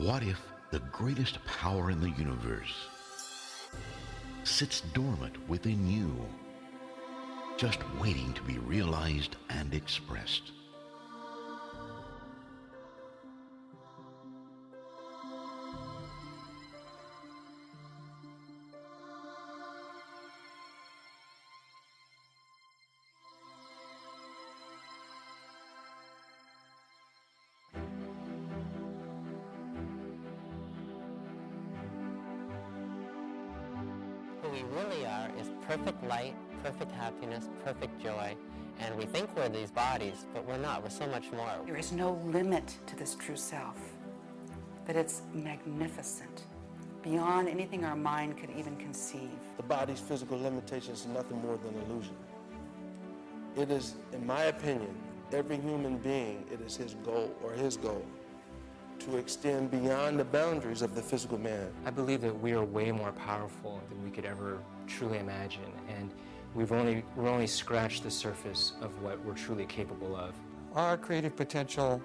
What if the greatest power in the universe sits dormant within you, just waiting to be realized and expressed? Who we really are is perfect light, perfect happiness, perfect joy, and we think we're these bodies, but we're not. We're so much more. There is no limit to this true self, that it's magnificent, beyond anything our mind could even conceive. The body's physical limitations are nothing more than illusion. It is, in my opinion, every human being, it is his goal to extend beyond the boundaries of the physical man. I believe that we are way more powerful than we could ever truly imagine, and we're only scratched the surface of what we're truly capable of. Our creative potential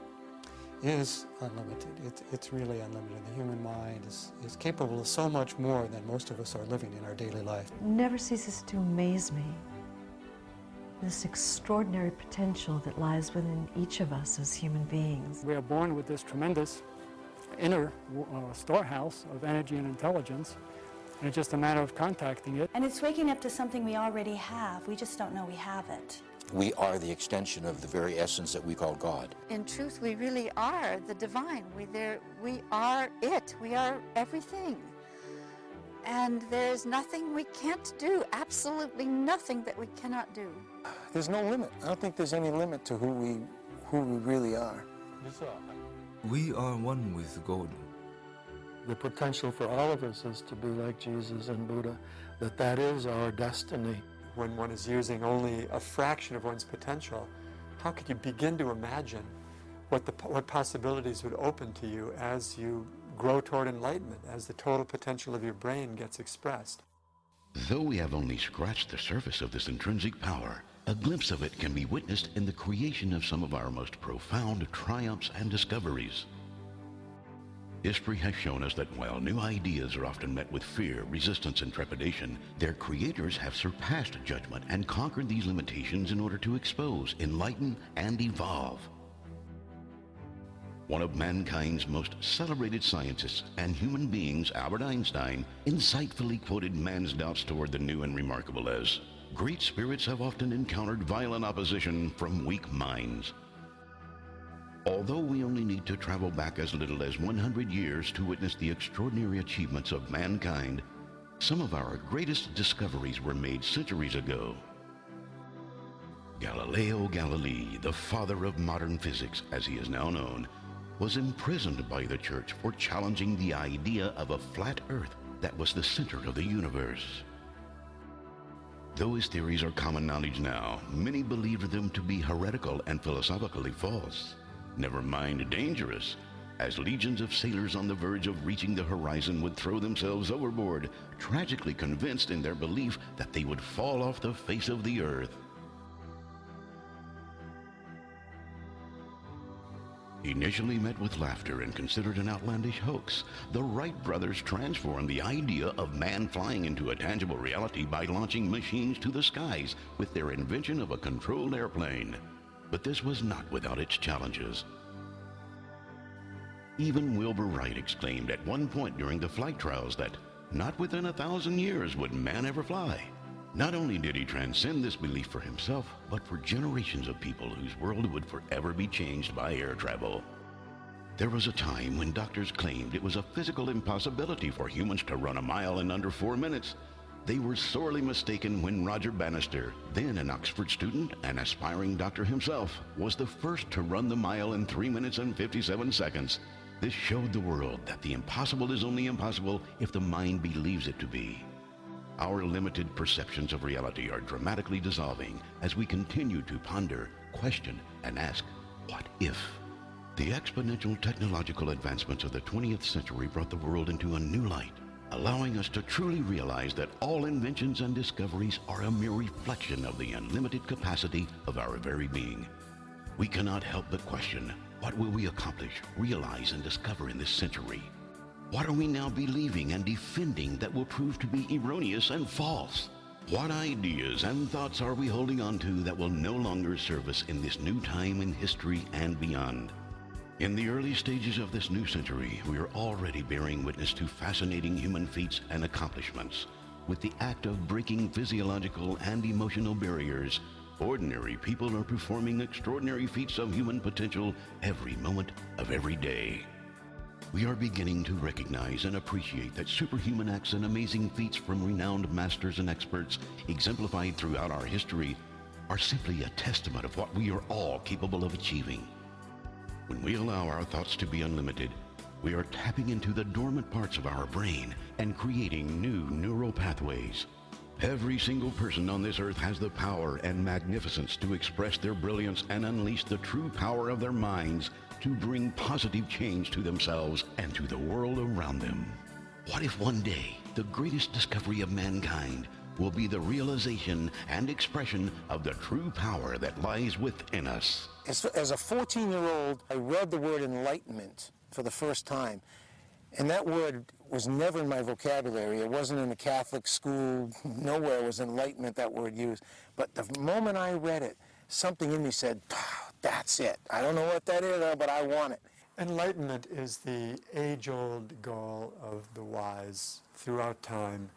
is unlimited. It's really unlimited. The human mind is capable of so much more than most of us are living in our daily life. Never ceases to amaze me, this extraordinary potential that lies within each of us as human beings. We are born with this tremendous inner storehouse of energy and intelligence, and it's just a matter of contacting it. And it's waking up to something we already have. We just don't know we have it. We are the extension of the very essence that we call God. In truth, we really are the divine. We are it. We are everything. And there's nothing we can't do, absolutely nothing that we cannot do. There's no limit. I don't think there's any limit to who we really are. We are one with God. The potential for all of us is to be like Jesus and Buddha, that is our destiny. When one is using only a fraction of one's potential, how could you begin to imagine what possibilities would open to you as you grow toward enlightenment, as the total potential of your brain gets expressed? Though we have only scratched the surface of this intrinsic power, a glimpse of it can be witnessed in the creation of some of our most profound triumphs and discoveries. History has shown us that while new ideas are often met with fear, resistance, and trepidation, their creators have surpassed judgment and conquered these limitations in order to expose, enlighten, and evolve. One of mankind's most celebrated scientists and human beings, Albert Einstein, insightfully quoted man's doubts toward the new and remarkable as, "Great spirits have often encountered violent opposition from weak minds." Although we only need to travel back as little as 100 years to witness the extraordinary achievements of mankind, some of our greatest discoveries were made centuries ago. Galileo Galilei, the father of modern physics, as he is now known, was imprisoned by the church for challenging the idea of a flat earth that was the center of the universe. Though his theories are common knowledge now, many believed them to be heretical and philosophically false. Never mind dangerous, as legions of sailors on the verge of reaching the horizon would throw themselves overboard, tragically convinced in their belief that they would fall off the face of the earth. Initially met with laughter and considered an outlandish hoax, the Wright brothers transformed the idea of man flying into a tangible reality by launching machines to the skies with their invention of a controlled airplane. But this was not without its challenges. Even Wilbur Wright exclaimed at one point during the flight trials that not within 1,000 years would man ever fly. Not only did he transcend this belief for himself, but for generations of people whose world would forever be changed by air travel. There was a time when doctors claimed it was a physical impossibility for humans to run a mile in under 4 minutes. They were sorely mistaken when Roger Bannister, then an Oxford student and aspiring doctor himself, was the first to run the mile in 3 minutes and 57 seconds. This showed the world that the impossible is only impossible if the mind believes it to be. Our limited perceptions of reality are dramatically dissolving as we continue to ponder, question, and ask, what if? The exponential technological advancements of the 20th century brought the world into a new light, allowing us to truly realize that all inventions and discoveries are a mere reflection of the unlimited capacity of our very being. We cannot help but question, What will we accomplish, realize, and discover in this century? What are we now believing and defending that will prove to be erroneous and false? What ideas and thoughts are we holding on to that will no longer serve us in this new time in history and beyond? In the early stages of this new century, we are already bearing witness to fascinating human feats and accomplishments. With the act of breaking physiological and emotional barriers, ordinary people are performing extraordinary feats of human potential every moment of every day. We are beginning to recognize and appreciate that superhuman acts and amazing feats from renowned masters and experts exemplified throughout our history are simply a testament of what we are all capable of achieving. When we allow our thoughts to be unlimited, we are tapping into the dormant parts of our brain and creating new neural pathways. Every single person on this earth has the power and magnificence to express their brilliance and unleash the true power of their minds to bring positive change to themselves and to the world around them. What if one day the greatest discovery of mankind will be the realization and expression of the true power that lies within us? As a 14-year-old, I read the word enlightenment for the first time. And that word was never in my vocabulary. It wasn't in the Catholic school. Nowhere was enlightenment that word used. But the moment I read it, something in me said, that's it. I don't know what that is, but I want it. Enlightenment is the age-old goal of the wise throughout time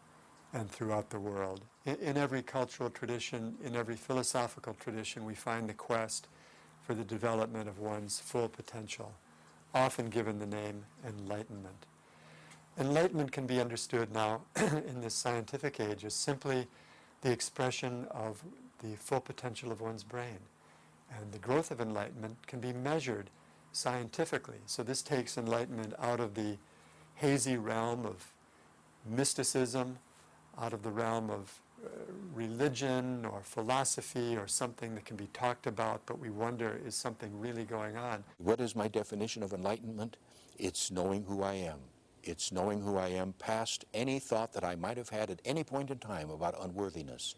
and throughout the world. In every cultural tradition, in every philosophical tradition, we find the quest for the development of one's full potential, often given the name enlightenment. Enlightenment can be understood now in this scientific age as simply the expression of the full potential of one's brain. And the growth of enlightenment can be measured scientifically. So this takes enlightenment out of the hazy realm of mysticism, out of the realm of religion or philosophy or something that can be talked about, but we wonder, is something really going on? What is my definition of enlightenment? It's knowing who I am. It's knowing who I am past any thought that I might have had at any point in time about unworthiness.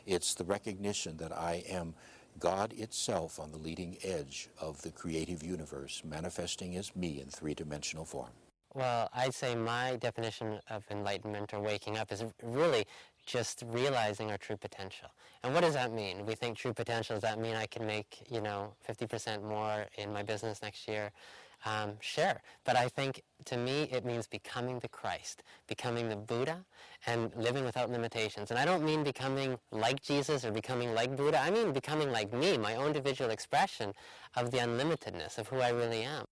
It's the recognition that I am God itself on the leading edge of the creative universe, manifesting as me in three-dimensional form. Well, I'd say my definition of enlightenment or waking up is really just realizing our true potential. And what does that mean? We think true potential, does that mean I can make, 50% more in my business next year? Sure. But I think, to me, it means becoming the Christ, becoming the Buddha, and living without limitations. And I don't mean becoming like Jesus or becoming like Buddha. I mean becoming like me, my own individual expression of the unlimitedness of who I really am.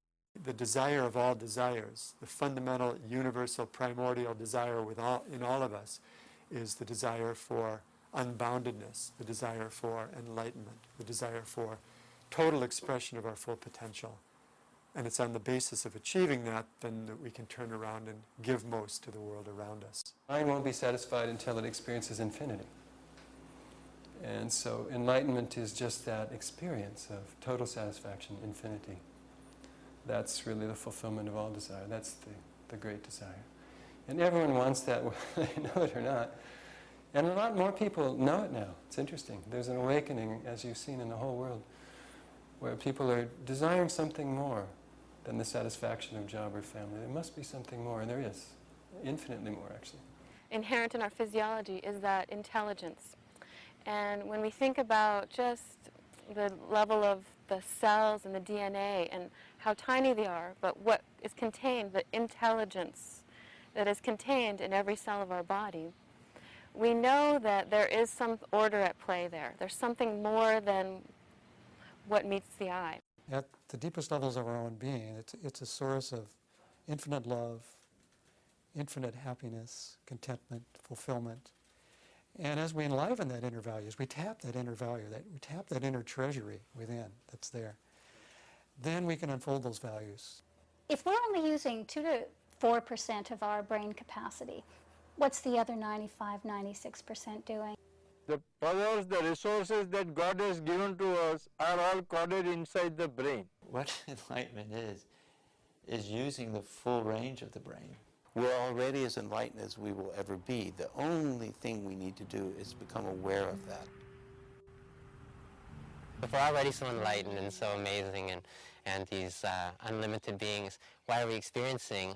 The desire of all desires, the fundamental, universal, primordial desire in all of us, is the desire for unboundedness, the desire for enlightenment, the desire for total expression of our full potential. And it's on the basis of achieving that then that we can turn around and give most to the world around us. Mind won't be satisfied until it experiences infinity. And so enlightenment is just that experience of total satisfaction, infinity. That's really the fulfillment of all desire. That's the great desire. And everyone wants that, whether they know it or not. And a lot more people know it now. It's interesting. There's an awakening, as you've seen in the whole world, where people are desiring something more than the satisfaction of job or family. There must be something more, and there is. Infinitely more, actually. Inherent in our physiology is that intelligence. And when we think about just the level of the cells and the DNA and how tiny they are, but what is contained, the intelligence that is contained in every cell of our body, we know that there is some order at play there. There's something more than what meets the eye. At the deepest levels of our own being, it's a source of infinite love, infinite happiness, contentment, fulfillment. And as we enliven that inner value, as we tap that inner value, we tap that inner treasury within that's there, then we can unfold those values. If we're only using 2 to 4% of our brain capacity, what's the other 95, 96% doing? The powers, the resources that God has given to us are all coded inside the brain. What enlightenment is using the full range of the brain. We're already as enlightened as we will ever be. The only thing we need to do is become aware of that. If we're already so enlightened and so amazing and these unlimited beings, why are we experiencing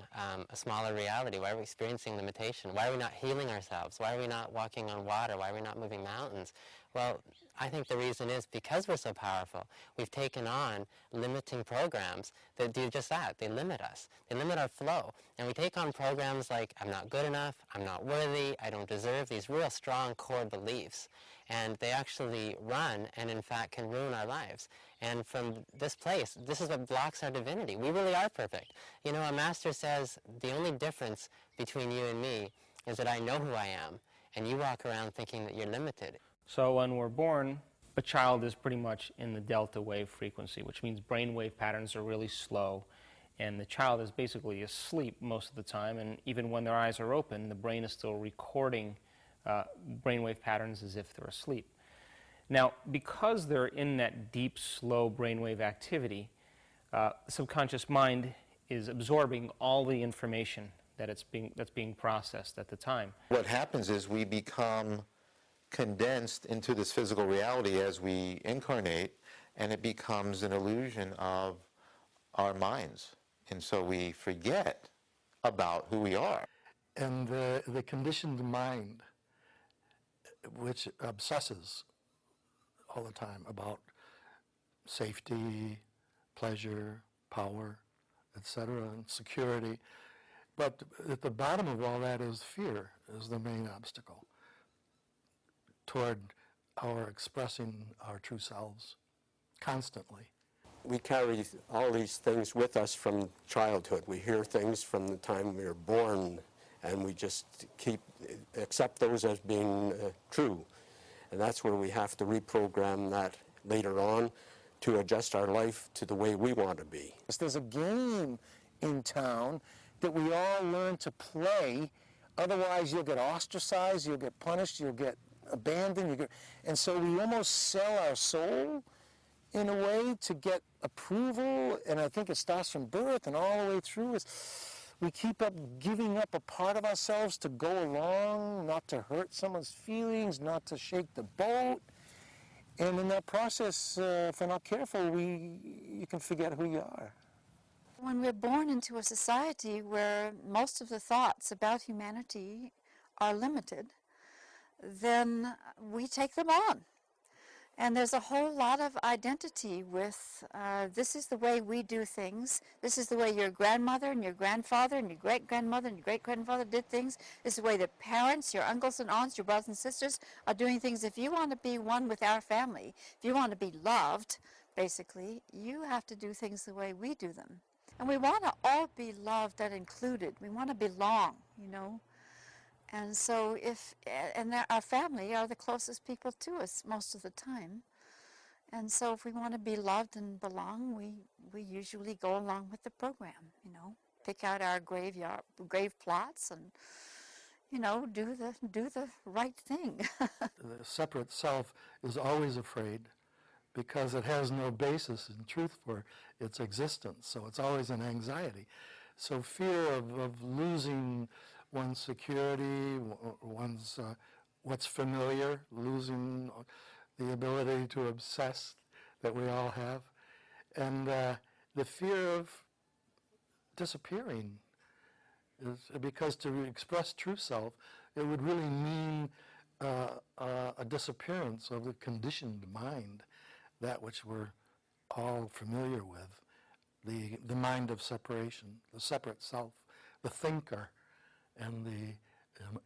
a smaller reality? Why are we experiencing limitation? Why are we not healing ourselves? Why are we not walking on water? Why are we not moving mountains? Well, I think the reason is because we're so powerful. We've taken on limiting programs that do just that. They limit us. They limit our flow. And we take on programs like, I'm not good enough, I'm not worthy, I don't deserve, these real strong core beliefs. And they actually run and in fact can ruin our lives. And from this place, this is what blocks our divinity. We really are perfect. You know, a master says the only difference between you and me is that I know who I am, and you walk around thinking that you're limited. So when we're born, a child is pretty much in the delta wave frequency, which means brainwave patterns are really slow, and the child is basically asleep most of the time, and even when their eyes are open, the brain is still recording brainwave patterns as if they're asleep. Now, because they're in that deep, slow brainwave activity, the subconscious mind is absorbing all the information that's being processed at the time. What happens is we become condensed into this physical reality as we incarnate, and it becomes an illusion of our minds. And so we forget about who we are. And the conditioned mind, which obsesses all the time about safety, pleasure, power, etc., and security. But at the bottom of all that is fear, is the main obstacle toward our expressing our true selves constantly. We carry all these things with us from childhood. We hear things from the time we were born, and we just accept those as being true. And that's where we have to reprogram that later on to adjust our life to the way we want to be. There's a game in town that we all learn to play. Otherwise, you'll get ostracized, you'll get punished, you'll get abandoned. And so we almost sell our soul in a way to get approval. And I think it starts from birth and all the way through. We keep up giving up a part of ourselves to go along, not to hurt someone's feelings, not to shake the boat. And in that process, if we're not careful, you can forget who you are. When we're born into a society where most of the thoughts about humanity are limited, then we take them on. And there's a whole lot of identity with this is the way we do things. This is the way your grandmother and your grandfather and your great-grandmother and your great-grandfather did things. This is the way the parents, your uncles and aunts, your brothers and sisters are doing things. If you want to be one with our family, if you want to be loved, basically, you have to do things the way we do them. And we want to all be loved and included. We want to belong, you know. And so our family are the closest people to us most of the time. And so if we want to be loved and belong, we usually go along with the program, you know, pick out our grave plots and, you know, do the right thing. The separate self is always afraid because it has no basis in truth for its existence. So it's always an anxiety. So fear of losing one's security, one's what's familiar, losing the ability to obsess that we all have, and the fear of disappearing is because to express true self, it would really mean a disappearance of the conditioned mind, that which we're all familiar with, the mind of separation, the separate self, the thinker, and the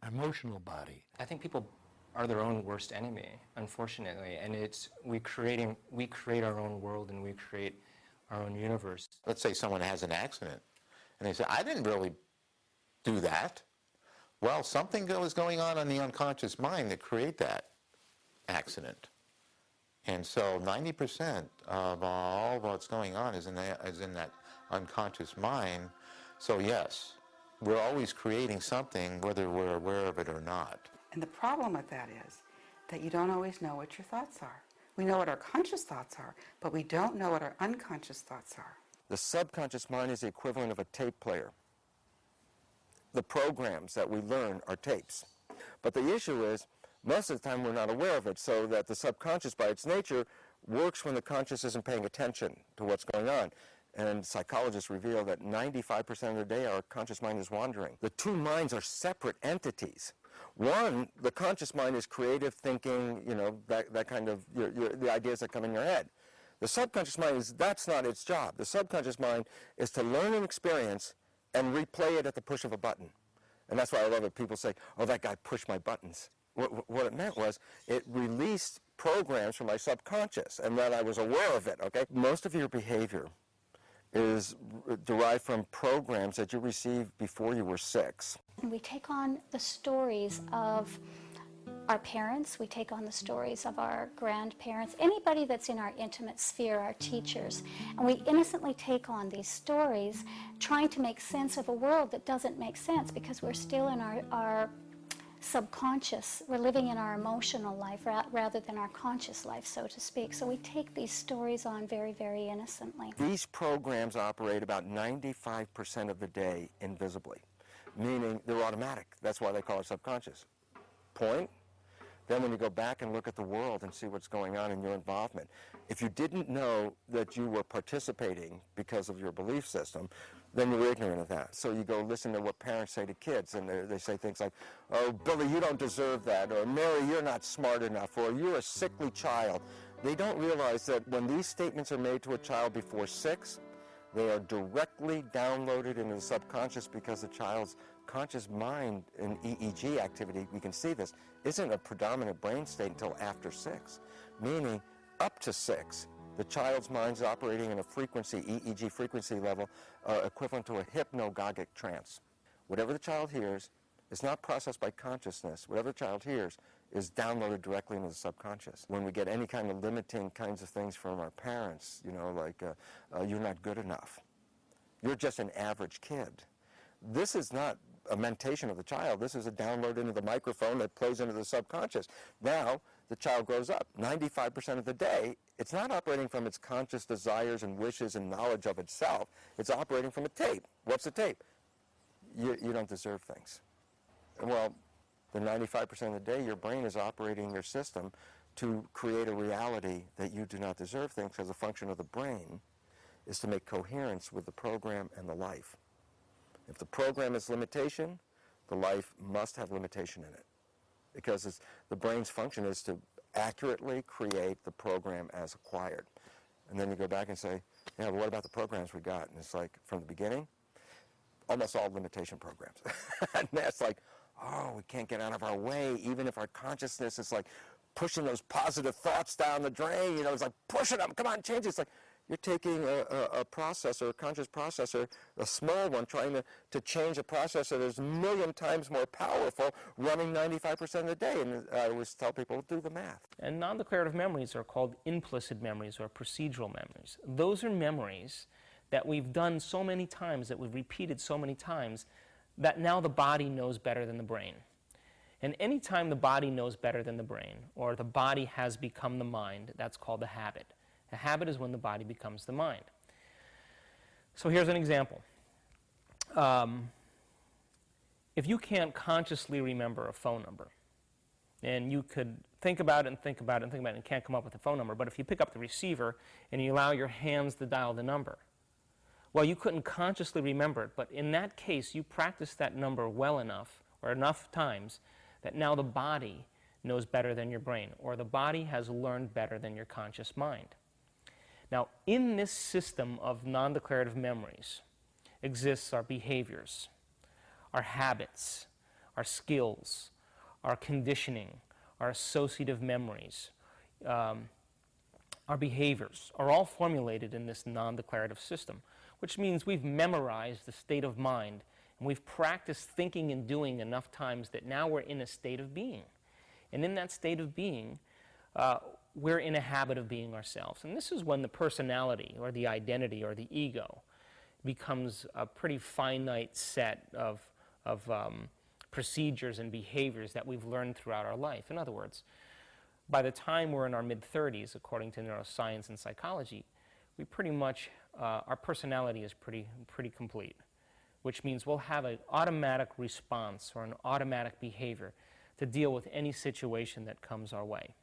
emotional body. I think people are their own worst enemy, unfortunately, and we create our own world and we create our own universe. Let's say someone has an accident, and they say, I didn't really do that. Well, something was going on in the unconscious mind that create that accident. And so 90% of all what's going on is in that unconscious mind. So yes, we're always creating something, whether we're aware of it or not. And the problem with that is that you don't always know what your thoughts are. We know what our conscious thoughts are, but we don't know what our unconscious thoughts are. The subconscious mind is the equivalent of a tape player. The programs that we learn are tapes. But the issue is, most of the time we're not aware of it, so that the subconscious, by its nature, works when the conscious isn't paying attention to what's going on. And psychologists reveal that 95% of the day our conscious mind is wandering. The two minds are separate entities. One, the conscious mind is creative thinking, you know, that kind of, the ideas that come in your head. The subconscious mind that's not its job. The subconscious mind is to learn an experience and replay it at the push of a button. And that's why I love it. People say, oh, that guy pushed my buttons. What it meant was it released programs from my subconscious, and that I was aware of it, okay? Most of your behavior is derived from programs that you received before you were 6. And we take on the stories of our parents, we take on the stories of our grandparents, anybody that's in our intimate sphere, our teachers, and we innocently take on these stories trying to make sense of a world that doesn't make sense because we're still in our subconscious. We're living in our emotional life rather than our conscious life, so to speak. So we take these stories on very, very innocently. These programs operate about 95% of the day invisibly, meaning they're automatic. That's why they call it subconscious. Point. Then when you go back and look at the world and see what's going on in your involvement, if you didn't know that you were participating because of your belief system, then you're ignorant of that. So you go listen to what parents say to kids, and they say things like, oh, Billy, you don't deserve that, or Mary, you're not smart enough, or you're a sickly child. They don't realize that when these statements are made to a child before 6, they are directly downloaded into the subconscious because the child's conscious mind in EEG activity, we can see this, isn't a predominant brain state until after 6, meaning up to 6. The child's mind's operating in a frequency, EEG frequency level, equivalent to a hypnagogic trance. Whatever the child hears is not processed by consciousness. Whatever the child hears is downloaded directly into the subconscious. When we get any kind of limiting kinds of things from our parents, you know, like, you're not good enough. You're just an average kid. This is not a mentation of the child. This is a download into the microphone that plays into the subconscious. Now, the child grows up. 95% of the day, it's not operating from its conscious desires and wishes and knowledge of itself. It's operating from a tape. What's the tape? You don't deserve things. Well, the 95% of the day, your brain is operating your system to create a reality that you do not deserve things, because a function of the brain is to make coherence with the program and the life. If the program is limitation, the life must have limitation in it, because the brain's function is to accurately create the program as acquired. And then you go back and say, yeah, but what about the programs we got? And it's like, from the beginning, almost all limitation programs. And that's like, oh, we can't get out of our way, even if our consciousness is like pushing those positive thoughts down the drain, you know, it's like pushing them, come on, change it. It's like, you're taking a processor, a conscious processor, a small one, trying to change a processor that's a million times more powerful, running 95% of the day. And I always tell people, do the math. And non-declarative memories are called implicit memories or procedural memories. Those are memories that we've done so many times, that we've repeated so many times, that now the body knows better than the brain. And any time the body knows better than the brain, or the body has become the mind, that's called a habit. A habit is when the body becomes the mind. So here's an example. If you can't consciously remember a phone number, and you could think about it and think about it and think about it and can't come up with a phone number, but if you pick up the receiver and you allow your hands to dial the number, well, you couldn't consciously remember it, but in that case, you practiced that number well enough, or enough times, that now the body knows better than your brain, or the body has learned better than your conscious mind. Now, in this system of non-declarative memories exists our behaviors, our habits, our skills, our conditioning, our associative memories. Our behaviors are all formulated in this non-declarative system, which means we've memorized the state of mind, and we've practiced thinking and doing enough times that now we're in a state of being. And in that state of being, we're in a habit of being ourselves. And this is when the personality or the identity or the ego becomes a pretty finite set of procedures and behaviors that we've learned throughout our life. In other words, by the time we're in our mid-30s, according to neuroscience and psychology, we pretty much, our personality is pretty complete, which means we'll have an automatic response or an automatic behavior to deal with any situation that comes our way.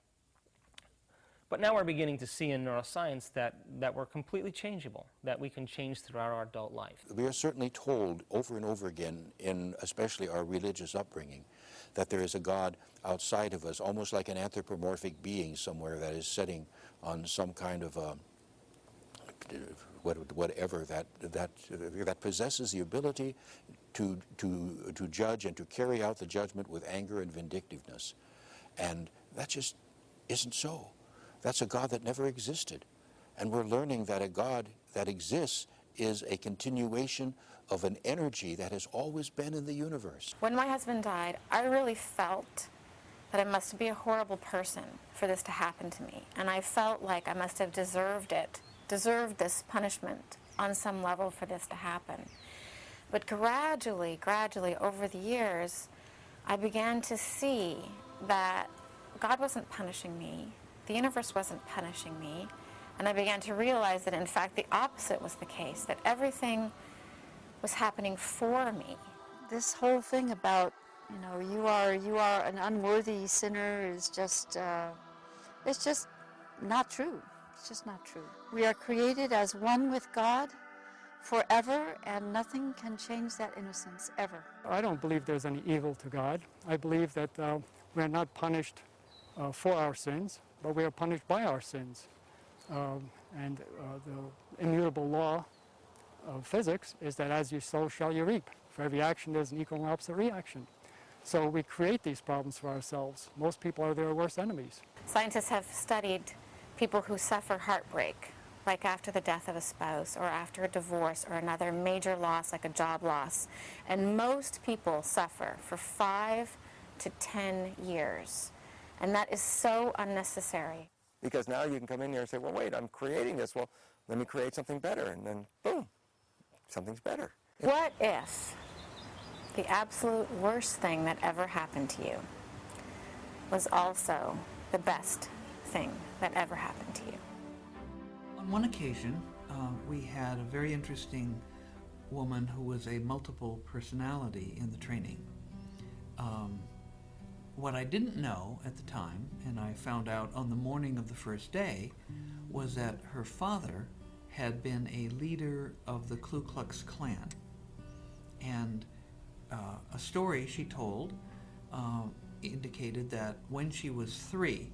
But now we're beginning to see in neuroscience that we're completely changeable, that we can change throughout our adult life. We are certainly told over and over again, in especially our religious upbringing, that there is a God outside of us, almost like an anthropomorphic being somewhere that is sitting on some kind of whatever that possesses the ability to judge and to carry out the judgment with anger and vindictiveness. And that just isn't so. That's a God that never existed. And we're learning that a God that exists is a continuation of an energy that has always been in the universe. When my husband died, I really felt that I must be a horrible person for this to happen to me. And I felt like I must have deserved this punishment on some level for this to happen. But gradually over the years, I began to see that God wasn't punishing me. The universe wasn't punishing me, and I began to realize that in fact the opposite was the case, that everything was happening for me. This whole thing about, you are an unworthy sinner is just, it's just not true. It's just not true. We are created as one with God forever, and nothing can change that innocence, ever. I don't believe there's any evil to God. I believe that we are not punished for our sins, but we are punished by our sins. And the immutable law of physics is that as you sow, shall you reap. For every action, there's an equal and opposite reaction. So we create these problems for ourselves. Most people are their worst enemies. Scientists have studied people who suffer heartbreak, like after the death of a spouse or after a divorce or another major loss like a job loss. And most people suffer for 5 to 10 years. And that is so unnecessary. Because now you can come in here and say, well, wait, I'm creating this. Well, let me create something better. And then, boom, something's better. What if the absolute worst thing that ever happened to you was also the best thing that ever happened to you? On one occasion, we had a very interesting woman who was a multiple personality in the training. What I didn't know at the time, and I found out on the morning of the first day, was that her father had been a leader of the Ku Klux Klan. And a story she told indicated that when she was 3,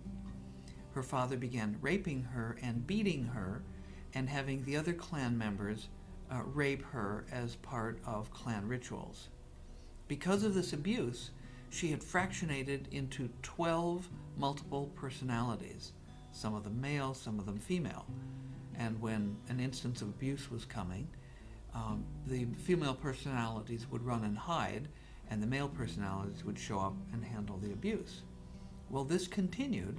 her father began raping her and beating her and having the other Klan members rape her as part of Klan rituals. Because of this abuse, she had fractionated into 12 multiple personalities, some of them male, some of them female. And when an instance of abuse was coming, the female personalities would run and hide, and the male personalities would show up and handle the abuse. Well, this continued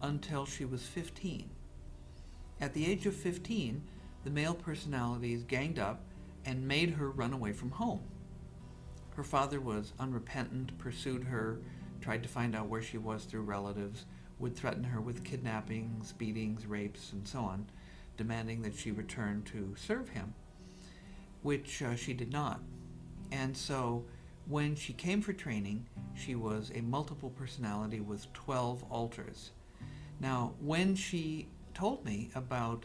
until she was 15. At the age of 15, the male personalities ganged up and made her run away from home. Her father was unrepentant, pursued her, tried to find out where she was through relatives, would threaten her with kidnappings, beatings, rapes, and so on, demanding that she return to serve him, which she did not. And so when she came for training, she was a multiple personality with 12 alters. Now, when she told me about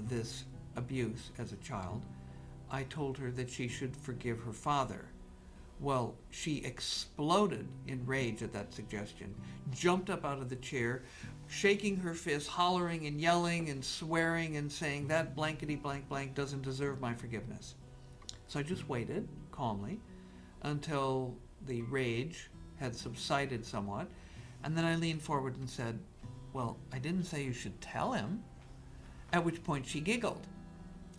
this abuse as a child, I told her that she should forgive her father. Well, she exploded in rage at that suggestion, jumped up out of the chair, shaking her fist, hollering and yelling and swearing and saying, that blankety blank blank doesn't deserve my forgiveness. So I just waited calmly until the rage had subsided somewhat, and then I leaned forward and said, well, I didn't say you should tell him, at which point she giggled.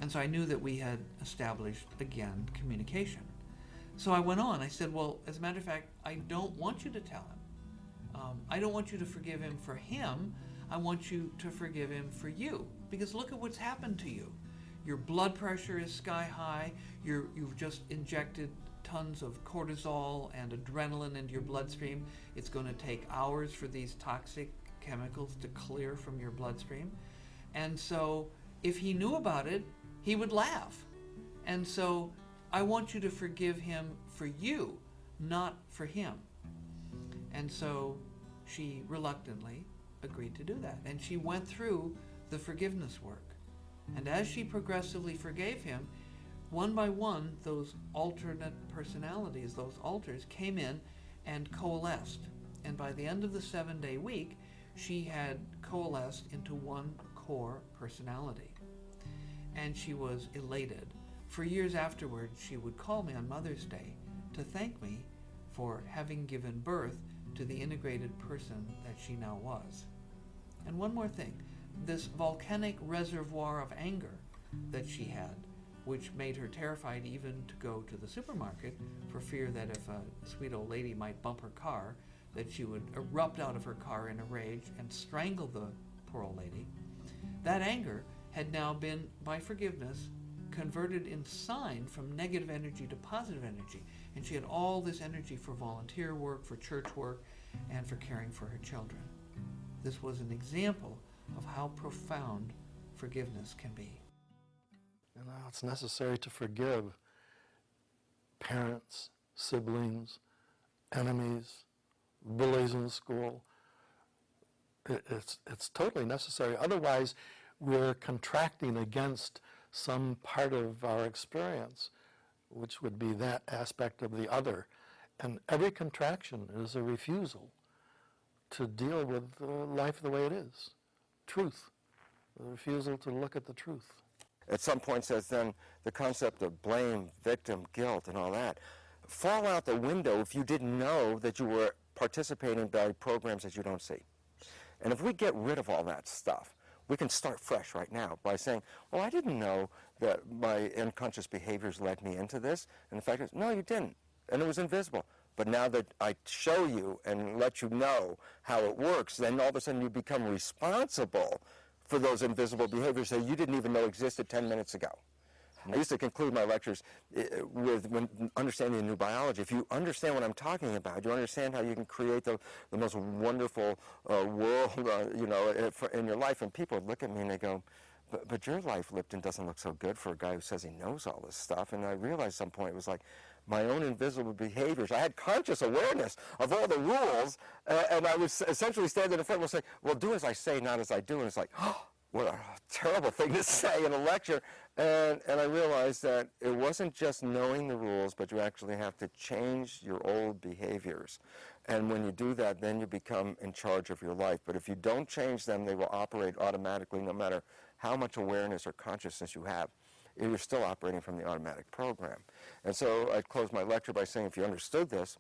And so I knew that we had established, again, communication. So I went on. I said, well, as a matter of fact, I don't want you to tell him. I don't want you to forgive him for him. I want you to forgive him for you. Because look at what's happened to you. Your blood pressure is sky high. You've just injected tons of cortisol and adrenaline into your bloodstream. It's going to take hours for these toxic chemicals to clear from your bloodstream. And so if he knew about it, he would laugh. And so I want you to forgive him for you, not for him. And so she reluctantly agreed to do that. And she went through the forgiveness work. And as she progressively forgave him, one by one, those alternate personalities, those alters, came in and coalesced. And by the end of the 7-day week, she had coalesced into one core personality. And she was elated. For years afterward, she would call me on Mother's Day to thank me for having given birth to the integrated person that she now was. And one more thing, this volcanic reservoir of anger that she had, which made her terrified even to go to the supermarket for fear that if a sweet old lady might bump her car, that she would erupt out of her car in a rage and strangle the poor old lady. That anger had now been, by forgiveness, converted in sign from negative energy to positive energy. And she had all this energy for volunteer work, for church work, and for caring for her children. This was an example of how profound forgiveness can be. You know, it's necessary to forgive parents, siblings, enemies, bullies in school. It's totally necessary. Otherwise, we're contracting against some part of our experience, which would be that aspect of the other. And every contraction is a refusal to deal with life the way it is. Truth. A refusal to look at the truth. At some point says then the concept of blame, victim, guilt, and all that fall out the window if you didn't know that you were participating by programs that you don't see. And if we get rid of all that stuff, we can start fresh right now by saying, well, I didn't know that my unconscious behaviors led me into this. And the fact is, no, you didn't. And it was invisible. But now that I show you and let you know how it works, then all of a sudden you become responsible for those invisible behaviors that you didn't even know existed 10 minutes ago. I used to conclude my lectures with understanding the new biology. If you understand what I'm talking about, you understand how you can create the most wonderful world, in your life. And people look at me and they go, but your life, Lipton, doesn't look so good for a guy who says he knows all this stuff. And I realized at some point it was like my own invisible behaviors. I had conscious awareness of all the rules, and I would essentially stand in the front and say, well, do as I say, not as I do. And it's like, oh, what a terrible thing to say in a lecture. And I realized that it wasn't just knowing the rules, but you actually have to change your old behaviors. And when you do that, then you become in charge of your life. But if you don't change them, they will operate automatically no matter how much awareness or consciousness you have. You're still operating from the automatic program. And so I close my lecture by saying, if you understood this,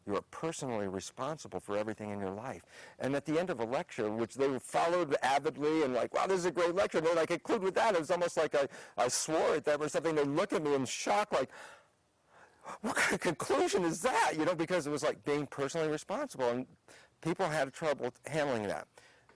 you are personally responsible for everything in your life. And at the end of a lecture, which they followed avidly and like, wow, this is a great lecture, and then I conclude with that. It was almost like I swore at them or something. They look at me in shock like, what kind of conclusion is that? Because it was like being personally responsible. And people had trouble handling that.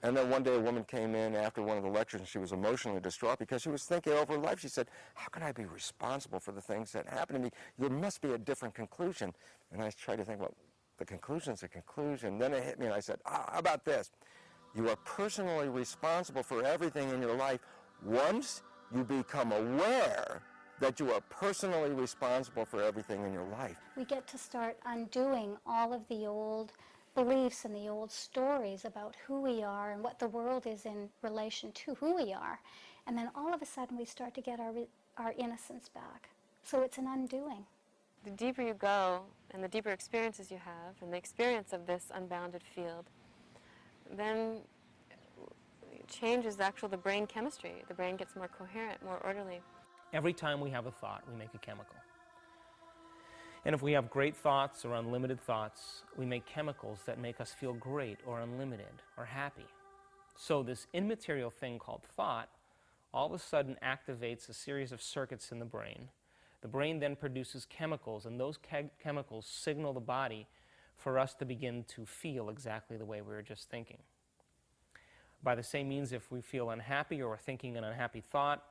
And then one day a woman came in after one of the lectures and she was emotionally distraught because she was thinking over her life. She said, how can I be responsible for the things that happen to me? There must be a different conclusion. And I tried to think, well, the conclusion's a conclusion. Then it hit me and I said, how about this? You are personally responsible for everything in your life once you become aware that you are personally responsible for everything in your life. We get to start undoing all of the old beliefs and the old stories about who we are and what the world is in relation to who we are. And then all of a sudden we start to get our innocence back. So it's an undoing. The deeper you go and the deeper experiences you have and the experience of this unbounded field, then it changes the brain chemistry. The brain gets more coherent, more orderly. Every time we have a thought, we make a chemical. And if we have great thoughts or unlimited thoughts, we make chemicals that make us feel great or unlimited or happy. So this immaterial thing called thought all of a sudden activates a series of circuits in the brain. The brain then produces chemicals, and those chemicals signal the body for us to begin to feel exactly the way we were just thinking. By the same means, if we feel unhappy or we're thinking an unhappy thought,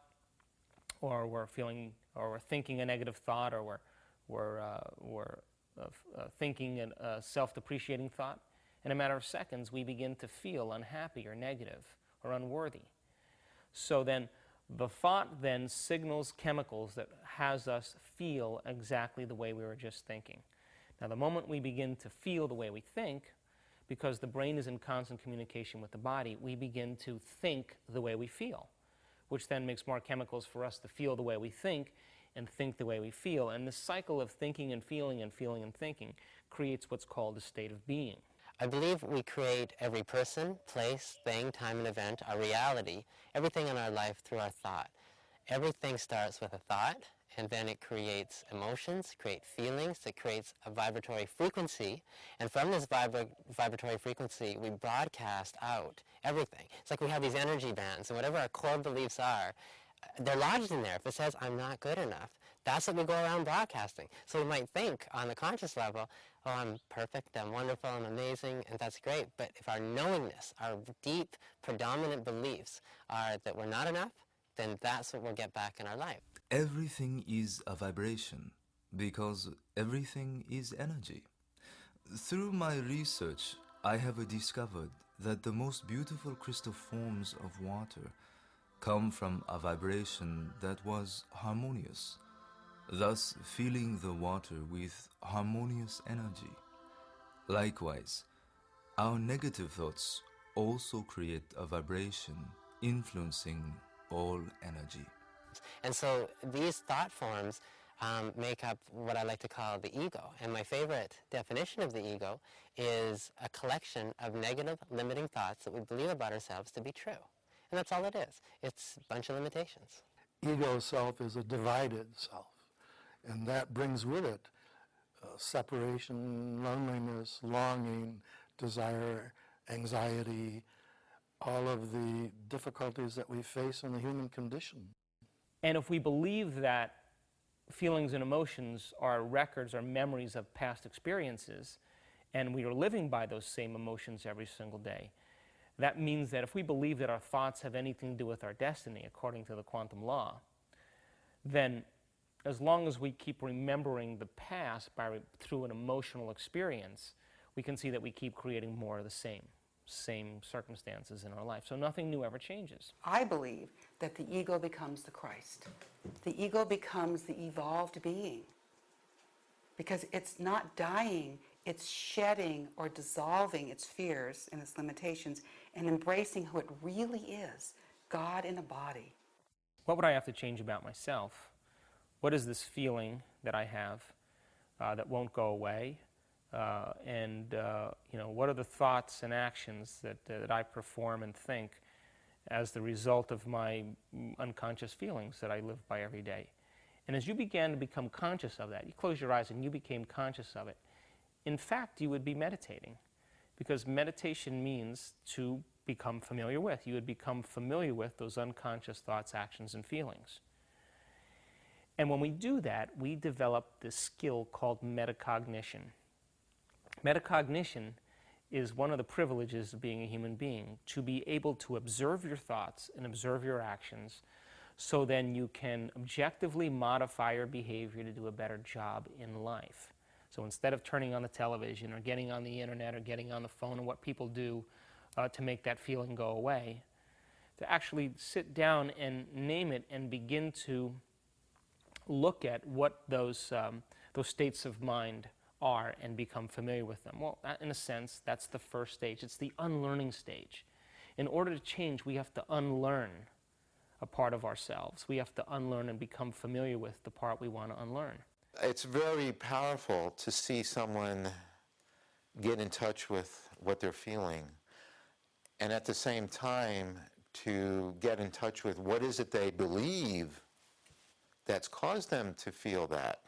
or we're thinking a negative thought, or we're thinking a self-depreciating thought, in a matter of seconds we begin to feel unhappy or negative or unworthy. So then the thought then signals chemicals that has us feel exactly the way we were just thinking. Now the moment we begin to feel the way we think, because the brain is in constant communication with the body, we begin to think the way we feel, which then makes more chemicals for us to feel the way we think and think the way we feel. And this cycle of thinking and feeling and feeling and thinking creates what's called a state of being. I believe we create every person, place, thing, time, and event, our reality, everything in our life through our thought. Everything starts with a thought, and then it creates emotions, creates feelings, it creates a vibratory frequency, and from this vibratory frequency, we broadcast out everything. It's like we have these energy bands, and whatever our core beliefs are, they're lodged in there. If it says, I'm not good enough, that's what we go around broadcasting. So we might think on the conscious level, oh, I'm perfect, I'm wonderful, I'm amazing, and that's great. But if our knowingness, our deep, predominant beliefs are that we're not enough, then that's what we'll get back in our life. Everything is a vibration because everything is energy. Through my research, I have discovered that the most beautiful crystal forms of water come from a vibration that was harmonious, thus filling the water with harmonious energy. Likewise, our negative thoughts also create a vibration influencing all energy. And so these thought forms make up what I like to call the ego. And my favorite definition of the ego is a collection of negative, limiting thoughts that we believe about ourselves to be true. And that's all it is. It's a bunch of limitations. Ego self is a divided self, and that brings with it separation, loneliness, longing, desire, anxiety, all of the difficulties that we face in the human condition. And if we believe that feelings and emotions are records or memories of past experiences, and we are living by those same emotions every single day, that means that if we believe that our thoughts have anything to do with our destiny, according to the quantum law, then as long as we keep remembering the past through an emotional experience, we can see that we keep creating more of the same circumstances in our life. So nothing new ever changes. I believe that the ego becomes the Christ. The ego becomes the evolved being. Because it's not dying, it's shedding or dissolving its fears and its limitations and embracing who it really is, God in a body. What would I have to change about myself? What is this feeling that I have that won't go away? What are the thoughts and actions that I perform and think as the result of my unconscious feelings that I live by every day? And as you began to become conscious of that, you close your eyes and you became conscious of it, in fact, you would be meditating, because meditation means to become familiar with. You would become familiar with those unconscious thoughts, actions, and feelings. And when we do that, we develop this skill called metacognition. Metacognition is one of the privileges of being a human being, to be able to observe your thoughts and observe your actions, so then you can objectively modify your behavior to do a better job in life. So instead of turning on the television or getting on the internet or getting on the phone and what people do to make that feeling go away, to actually sit down and name it and begin to look at what those states of mind are and become familiar with them. Well, in a sense, that's the first stage. It's the unlearning stage. In order to change, we have to unlearn a part of ourselves. We have to unlearn and become familiar with the part we want to unlearn. It's very powerful to see someone get in touch with what they're feeling, and at the same time to get in touch with what is it they believe that's caused them to feel that.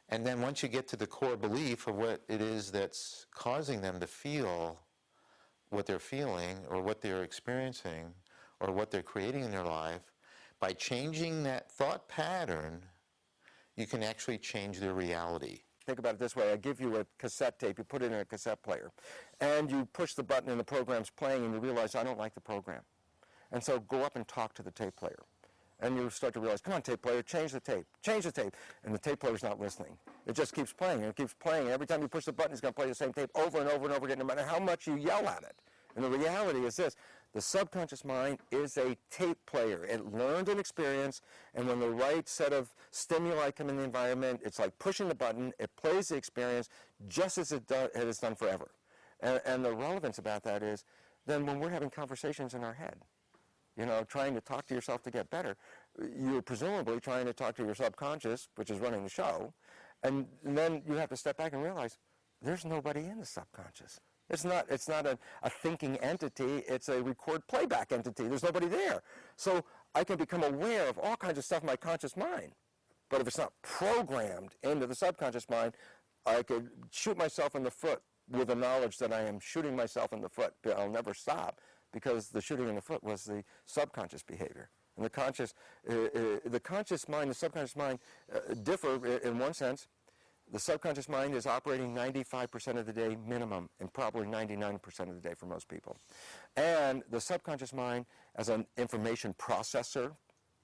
And then once you get to the core belief of what it is that's causing them to feel what they're feeling or what they're experiencing or what they're creating in their life, by changing that thought pattern, you can actually change their reality. Think about it this way. I give you a cassette tape, you put it in a cassette player, and you push the button and the program's playing and you realize, I don't like the program. And so go up and talk to the tape player. And you start to realize, come on, tape player, change the tape. And the tape player's not listening. It just keeps playing and it keeps playing. Every time you push the button, it's going to play the same tape over and over and over again, no matter how much you yell at it. And the reality is this: the subconscious mind is a tape player. It learned an experience, and when the right set of stimuli come in the environment, it's like pushing the button, it plays the experience just as it has done forever. And the relevance about that is then when we're having conversations in our head, you know, trying to talk to yourself to get better, you're presumably trying to talk to your subconscious, which is running the show, and then you have to step back and realize there's nobody in the subconscious. It's not a thinking entity, it's a record playback entity. There's nobody there. So I can become aware of all kinds of stuff in my conscious mind. But if it's not programmed into the subconscious mind, I could shoot myself in the foot with the knowledge that I am shooting myself in the foot. I'll never stop because the shooting in the foot was the subconscious behavior. And the conscious mind, the subconscious mind differ in one sense. The subconscious mind is operating 95% of the day minimum, and probably 99% of the day for most people. And the subconscious mind, as an information processor,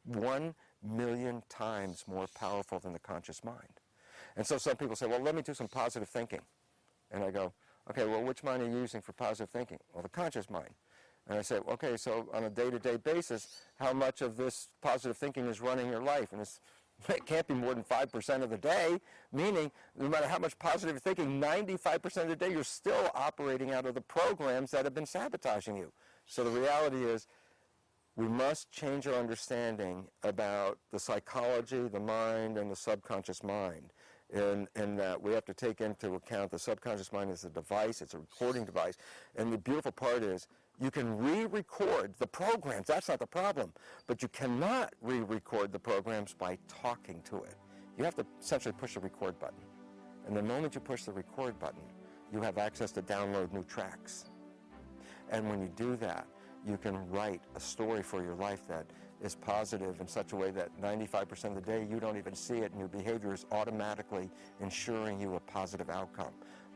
1 million times more powerful than the conscious mind. And so some people say, well, let me do some positive thinking. And I go, okay, well, which mind are you using for positive thinking? Well, the conscious mind. And I say, okay, so on a day-to-day basis, how much of this positive thinking is running your life? And it can't be more than 5% of the day, meaning no matter how much positive you're thinking, 95% of the day you're still operating out of the programs that have been sabotaging you. So the reality is we must change our understanding about the psychology, the mind, and the subconscious mind. And that we have to take into account the subconscious mind as a device, it's a recording device. And the beautiful part is you can re-record the programs, that's not the problem. But you cannot re-record the programs by talking to it. You have to essentially push the record button. And the moment you push the record button, you have access to download new tracks. And when you do that, you can write a story for your life that is positive in such a way that 95% of the day you don't even see it and your behavior is automatically ensuring you a positive outcome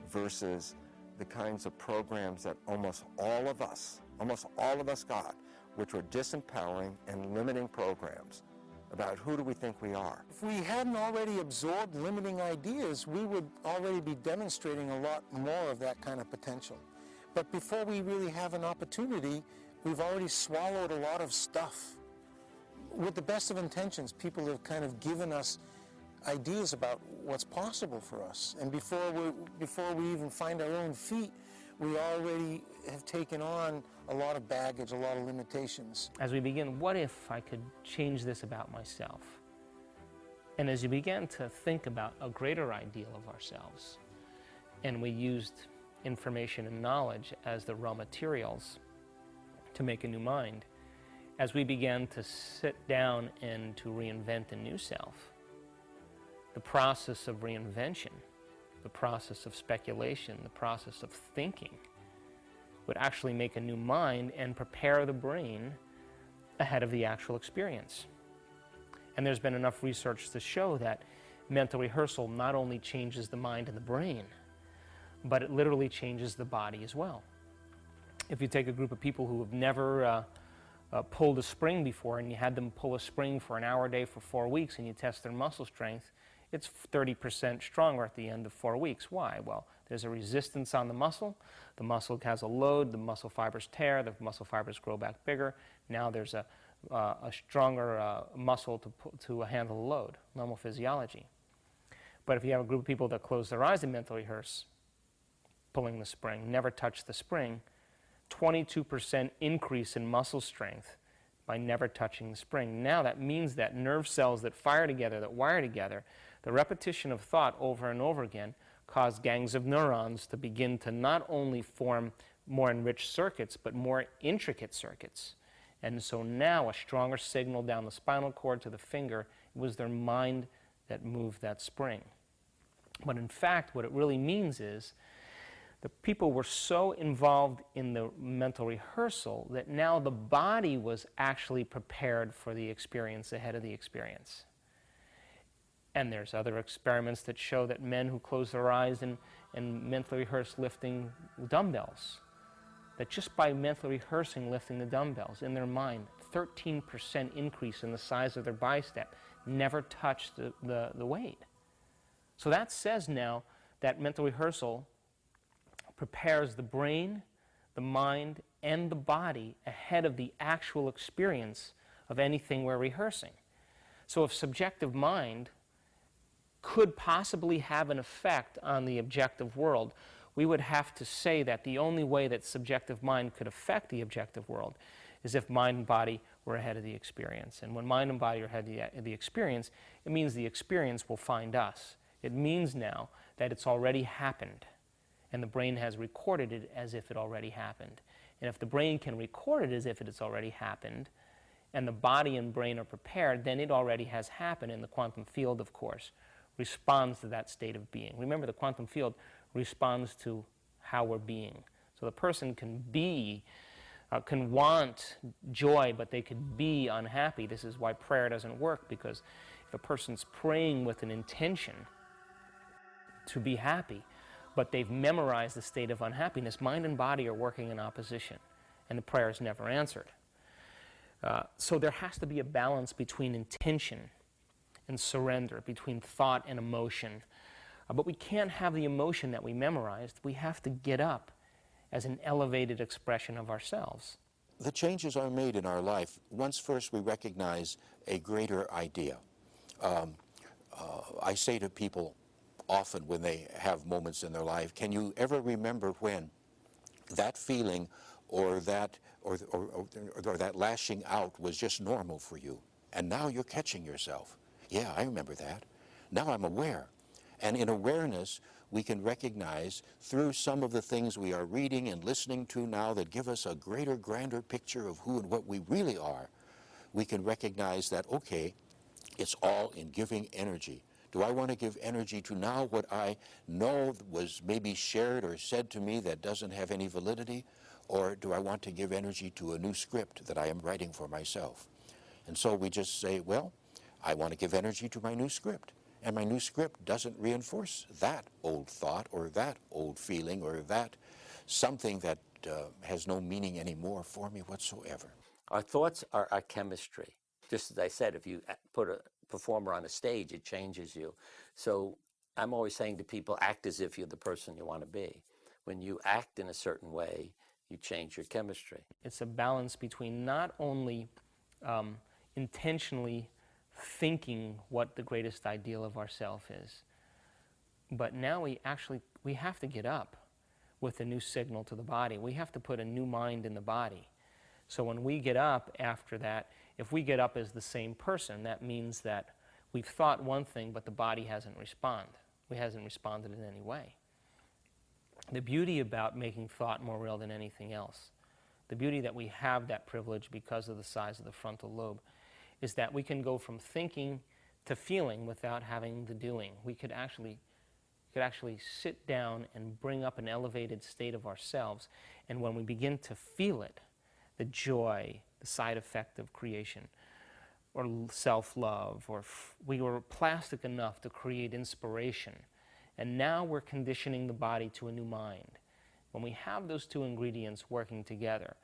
versus the kinds of programs that almost all of us got, which were disempowering and limiting programs about who do we think we are. If we hadn't already absorbed limiting ideas, we would already be demonstrating a lot more of that kind of potential. But before we really have an opportunity, we've already swallowed a lot of stuff. With the best of intentions, people have kind of given us ideas about what's possible for us. And before we even find our own feet, we already have taken on a lot of baggage, a lot of limitations. As we begin, what if I could change this about myself? And as you begin to think about a greater ideal of ourselves, and we used information and knowledge as the raw materials to make a new mind, as we began to sit down and to reinvent a new self, the process of reinvention, the process of speculation, the process of thinking would actually make a new mind and prepare the brain ahead of the actual experience. And there's been enough research to show that mental rehearsal not only changes the mind and the brain, but it literally changes the body as well. If you take a group of people who have never pulled a spring before and you had them pull a spring for an hour a day for 4 weeks and you test their muscle strength, it's 30% stronger at the end of 4 weeks. Why? Well, there's a resistance on the muscle has a load, the muscle fibers tear, the muscle fibers grow back bigger. Now there's a stronger muscle to handle the load, normal physiology. But if you have a group of people that close their eyes and mentally rehearse pulling the spring, never touch the spring, 22% increase in muscle strength by never touching the spring. Now that means that nerve cells that fire together, that wire together, the repetition of thought over and over again cause gangs of neurons to begin to not only form more enriched circuits, but more intricate circuits. And so now a stronger signal down the spinal cord to the finger, it was their mind that moved that spring. But in fact, what it really means is the people were so involved in the mental rehearsal that now the body was actually prepared for the experience ahead of the experience. And there's other experiments that show that men who close their eyes and mentally rehearse lifting dumbbells, that just by mentally rehearsing lifting the dumbbells in their mind, 13% increase in the size of their bicep, never touched the weight. So that says now that mental rehearsal prepares the brain, the mind, and the body ahead of the actual experience of anything we're rehearsing. So if subjective mind could possibly have an effect on the objective world, we would have to say that the only way that subjective mind could affect the objective world is if mind and body were ahead of the experience. And when mind and body are ahead of the experience, it means the experience will find us. It means now that it's already happened, and the brain has recorded it as if it already happened. And if the brain can record it as if it has already happened, and the body and brain are prepared, then it already has happened, and the quantum field, of course, responds to that state of being. Remember, the quantum field responds to how we're being. So the person can be, can want joy, but they could be unhappy. This is why prayer doesn't work, because if a person's praying with an intention to be happy, but they've memorized the state of unhappiness, mind and body are working in opposition, and the prayer is never answered. So there has to be a balance between intention and surrender, between thought and emotion. But we can't have the emotion that we memorized. We have to get up as an elevated expression of ourselves. The changes are made in our life once first we recognize a greater idea. I say to people often when they have moments in their life, can you ever remember when that feeling or that or that lashing out was just normal for you, and now you're catching yourself? Yeah, I remember that. Now I'm aware. And in awareness, we can recognize through some of the things we are reading and listening to now that give us a greater, grander picture of who and what we really are, we can recognize that, okay, it's all in giving energy. Do I want to give energy to now what I know was maybe shared or said to me that doesn't have any validity? Or do I want to give energy to a new script that I am writing for myself? And so we just say, well, I want to give energy to my new script. And my new script doesn't reinforce that old thought or that old feeling or that something that has no meaning anymore for me whatsoever. Our thoughts are our chemistry. Just as I said, if you put a performer on a stage, it changes you. So I'm always saying to people, act as if you're the person you want to be. When you act in a certain way, you change your chemistry. It's a balance between not only intentionally thinking what the greatest ideal of ourself is, but now we have to get up with a new signal to the body. We have to put a new mind in the body. So when we get up after that, if we get up as the same person, that means that we've thought one thing, but the body hasn't responded. We hasn't responded in any way. The beauty about making thought more real than anything else, the beauty that we have that privilege because of the size of the frontal lobe, is that we can go from thinking to feeling without having the doing. We could actually sit down and bring up an elevated state of ourselves, and when we begin to feel it, the joy, the side effect of creation, or self-love, or we were plastic enough to create inspiration, and now we're conditioning the body to a new mind. When we have those two ingredients working together,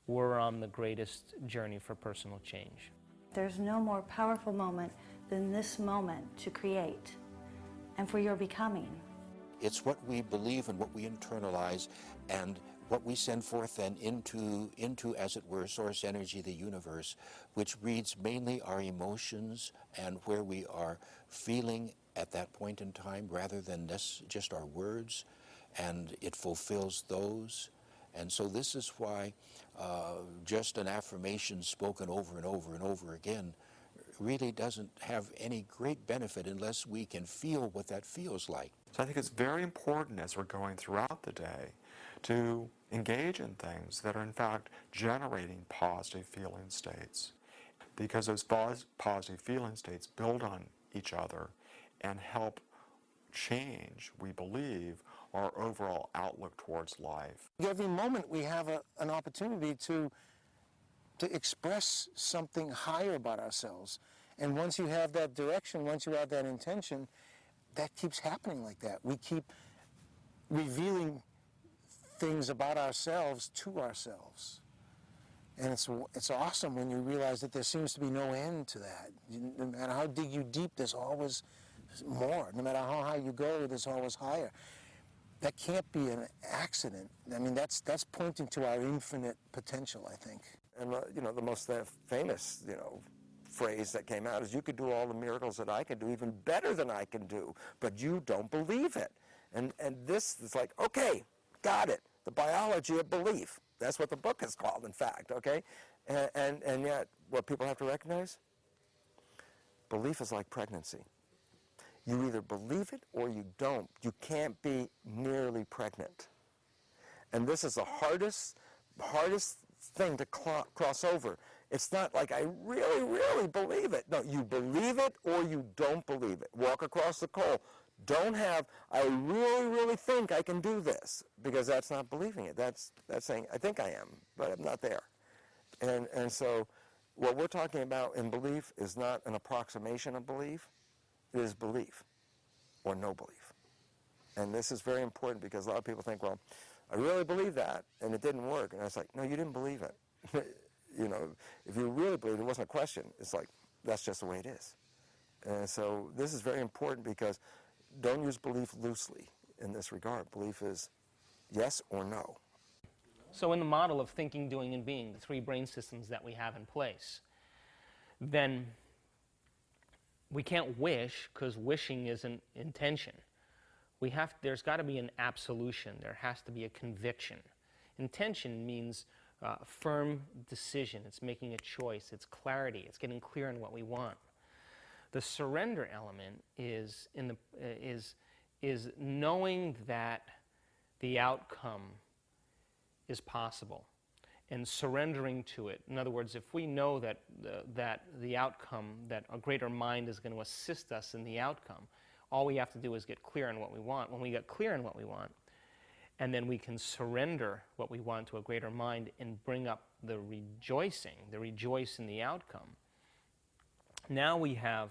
we're on the greatest journey for personal change. There's no more powerful moment than this moment to create and for your becoming. It's what we believe and what we internalize and what we send forth then into, as it were, source energy, the universe, which reads mainly our emotions and where we are feeling at that point in time rather than just our words, and it fulfills those. And so this is why just an affirmation spoken over and over and over again really doesn't have any great benefit unless we can feel what that feels like. So I think it's very important as we're going throughout the day to engage in things that are in fact generating positive feeling states, because those positive feeling states build on each other and help change, we believe, our overall outlook towards life. Every moment we have an opportunity to express something higher about ourselves. And once you have that direction, once you have that intention, that keeps happening like that. We keep revealing things about ourselves to ourselves. And it's awesome when you realize that there seems to be no end to that. No matter how dig you deep, there's always more. No matter how high you go, there's always higher. That can't be an accident. I mean, that's pointing to our infinite potential, I think. And the most famous, phrase that came out is, you could do all the miracles that I can do, even better than I can do, but you don't believe it. And this is like, okay, got it. The biology of belief. That's what the book is called, in fact, okay? And yet, what people have to recognize, belief is like pregnancy. You either believe it or you don't. You can't be nearly pregnant. And this is the hardest thing to cross over. It's not like I really, really believe it. No, you believe it or you don't believe it. Walk across the coal. Don't have, I really, really think I can do this, because that's not believing it. That's saying, I think I am, but I'm not there. And so what we're talking about in belief is not an approximation of belief. It is belief or no belief. And this is very important, because a lot of people think, well, I really believe that, and it didn't work. And I was like, no, you didn't believe it. You know, if you really believed it, wasn't a question. It's like, that's just the way it is. And so this is very important, because don't use belief loosely in this regard. Belief is yes or no. So in the model of thinking, doing, and being, the three brain systems that we have in place, then we can't wish, because wishing is an intention. There's got to be an absolution. There has to be a conviction. Intention means firm decision. It's making a choice. It's clarity. It's getting clear on what we want. The surrender element is knowing that the outcome is possible and surrendering to it. In other words, if we know that the outcome, that a greater mind is going to assist us in the outcome, all we have to do is get clear on what we want. When we get clear on what we want, and then we can surrender what we want to a greater mind and bring up the rejoicing, the rejoice in the outcome. Now we have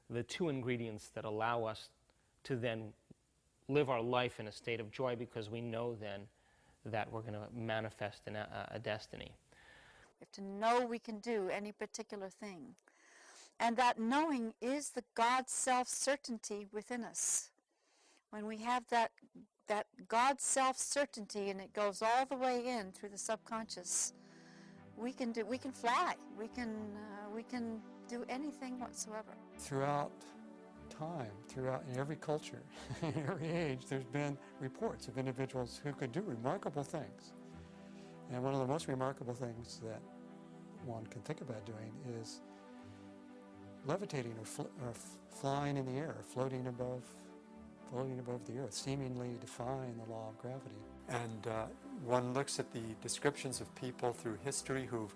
the two ingredients that allow us to then live our life in a state of joy, because we know then that we're going to manifest a destiny. We have to know we can do any particular thing. And that knowing is the God self-certainty within us. When we have that God self-certainty, and it goes all the way in through the subconscious, we can fly. We can do anything whatsoever. Throughout time, in every culture, in every age, there's been reports of individuals who could do remarkable things. And one of the most remarkable things that one can think about doing is levitating or flying in the air, floating above the earth, seemingly defying the law of gravity. And one looks at the descriptions of people through history who've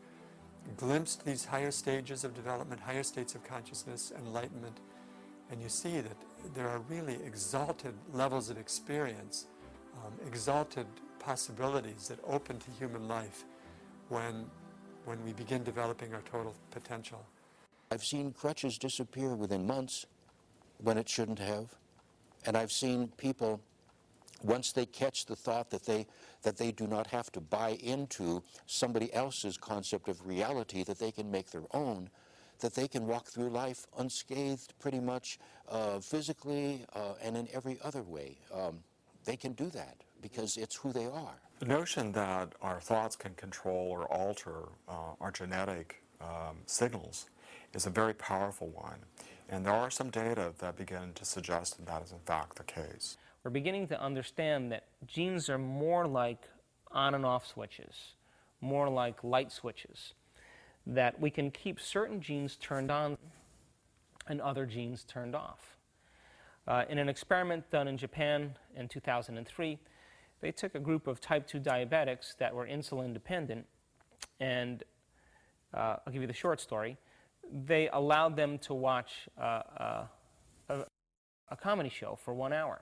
glimpsed these higher stages of development, higher states of consciousness, enlightenment, and you see that there are really exalted levels of experience, exalted possibilities that open to human life when we begin developing our total potential. I've seen crutches disappear within months when it shouldn't have. And I've seen people, once they catch the thought that they do not have to buy into somebody else's concept of reality, that they can make their own, that they can walk through life unscathed pretty much physically and in every other way. They can do that because it's who they are. The notion that our thoughts can control or alter our genetic signals is a very powerful one. And there are some data that begin to suggest that that is in fact the case. We're beginning to understand that genes are more like on and off switches, more like light switches, that we can keep certain genes turned on and other genes turned off. In an experiment done in Japan in 2003, they took a group of type 2 diabetics that were insulin dependent, and I'll give you the short story. They allowed them to watch a comedy show for 1 hour.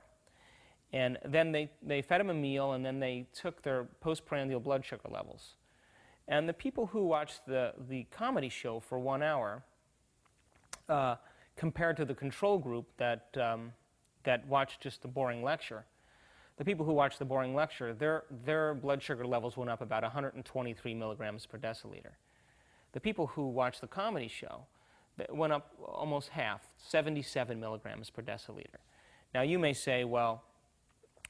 And then they fed them a meal, and then they took their postprandial blood sugar levels. And the people who watched the comedy show for 1 hour, compared to the control group that watched just the boring lecture, the people who watched the boring lecture, their blood sugar levels went up about 123 milligrams per deciliter. The people who watched the comedy show went up almost half, 77 milligrams per deciliter. Now you may say, well,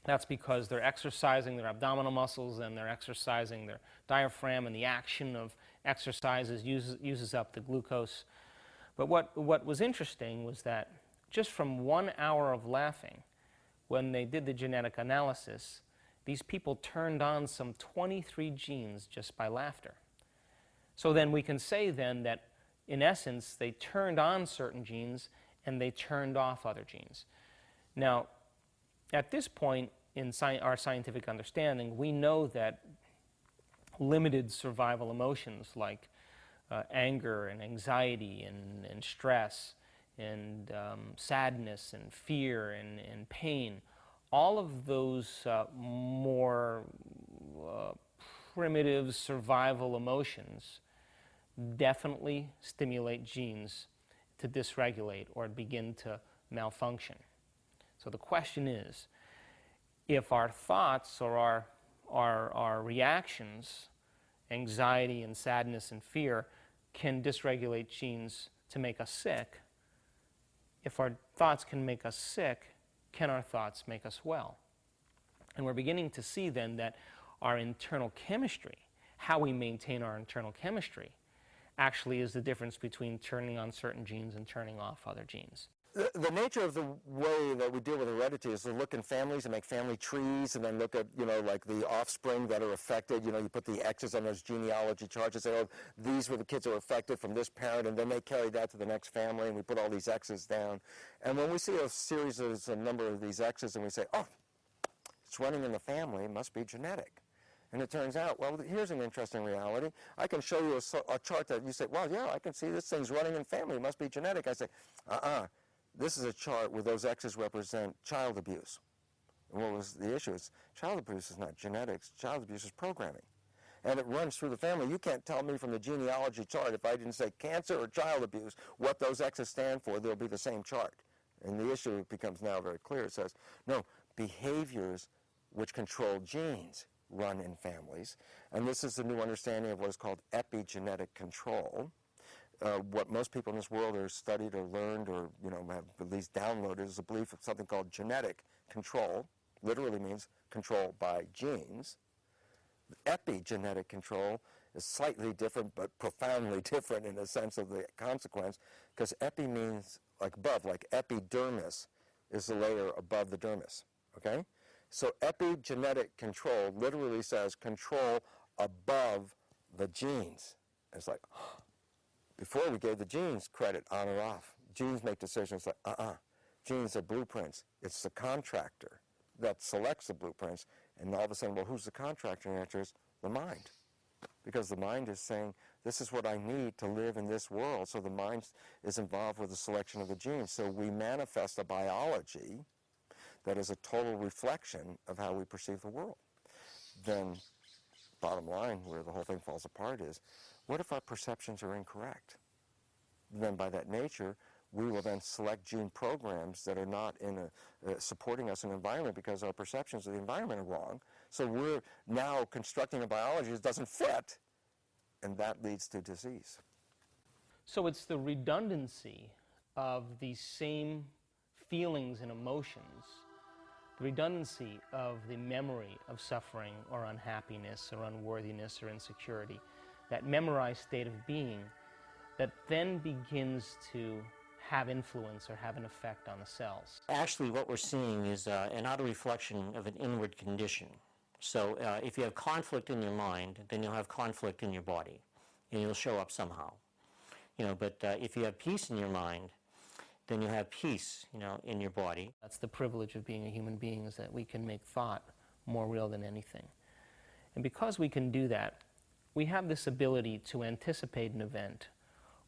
that's because they're exercising their abdominal muscles and they're exercising their diaphragm, and the action of exercises uses up the glucose. But what was interesting was that just from 1 hour of laughing, when they did the genetic analysis, these people turned on some 23 genes just by laughter. So then we can say then that, in essence, they turned on certain genes and they turned off other genes. Now, at this point in our scientific understanding, we know that limited survival emotions like anger and anxiety and stress and sadness and fear and pain, all of those more primitive survival emotions definitely stimulate genes to dysregulate or begin to malfunction. So the question is, if our thoughts or our reactions, anxiety and sadness and fear, can dysregulate genes to make us sick, if our thoughts can make us sick, can our thoughts make us well? And we're beginning to see then that our internal chemistry, how we maintain our internal chemistry, actually is the difference between turning on certain genes and turning off other genes. The nature of the way that we deal with heredity is to look in families and make family trees and then look at, like the offspring that are affected. You put the X's on those genealogy charts and say, oh, these were the kids that were affected from this parent, and then they carried that to the next family, and we put all these X's down. And when we see a series of a number of these X's and we say, oh, it's running in the family, it must be genetic. And it turns out, well, here's an interesting reality. I can show you a chart that you say, well, yeah, I can see this thing's running in family, it must be genetic. I say, this is a chart where those X's represent child abuse. And what was the issue? Is child abuse is not genetics. Child abuse is programming. And it runs through the family. You can't tell me from the genealogy chart, if I didn't say cancer or child abuse, what those X's stand for. They'll be the same chart. And the issue becomes now very clear. It says, no, behaviors which control genes run in families. And this is the new understanding of what is called epigenetic control. What most people in this world are studied or learned or have at least downloaded is a belief of something called genetic control. Literally means control by genes. Epigenetic control is slightly different but profoundly different in the sense of the consequence, because epi means like above, like epidermis is the layer above the dermis, okay? So epigenetic control literally says control above the genes. It's like, before we gave the genes credit on or off. Genes make decisions like, genes are blueprints. It's the contractor that selects the blueprints. And all of a sudden, well, who's the contractor? And the answer is the mind. Because the mind is saying, this is what I need to live in this world. So the mind is involved with the selection of the genes. So we manifest a biology that is a total reflection of how we perceive the world. Then, bottom line, where the whole thing falls apart is, what if our perceptions are incorrect? Then by that nature, we will then select gene programs that are not in supporting us in the environment because our perceptions of the environment are wrong. So we're now constructing a biology that doesn't fit, and that leads to disease. So it's the redundancy of these same feelings and emotions, the redundancy of the memory of suffering or unhappiness or unworthiness or insecurity, that memorized state of being that then begins to have influence or have an effect on the cells. Actually, what we're seeing is an outer reflection of an inward condition. So if you have conflict in your mind, then you'll have conflict in your body, and it'll show up somehow. But if you have peace in your mind, then you'll have peace, in your body. That's the privilege of being a human being, is that we can make thought more real than anything. And because we can do that, we have this ability to anticipate an event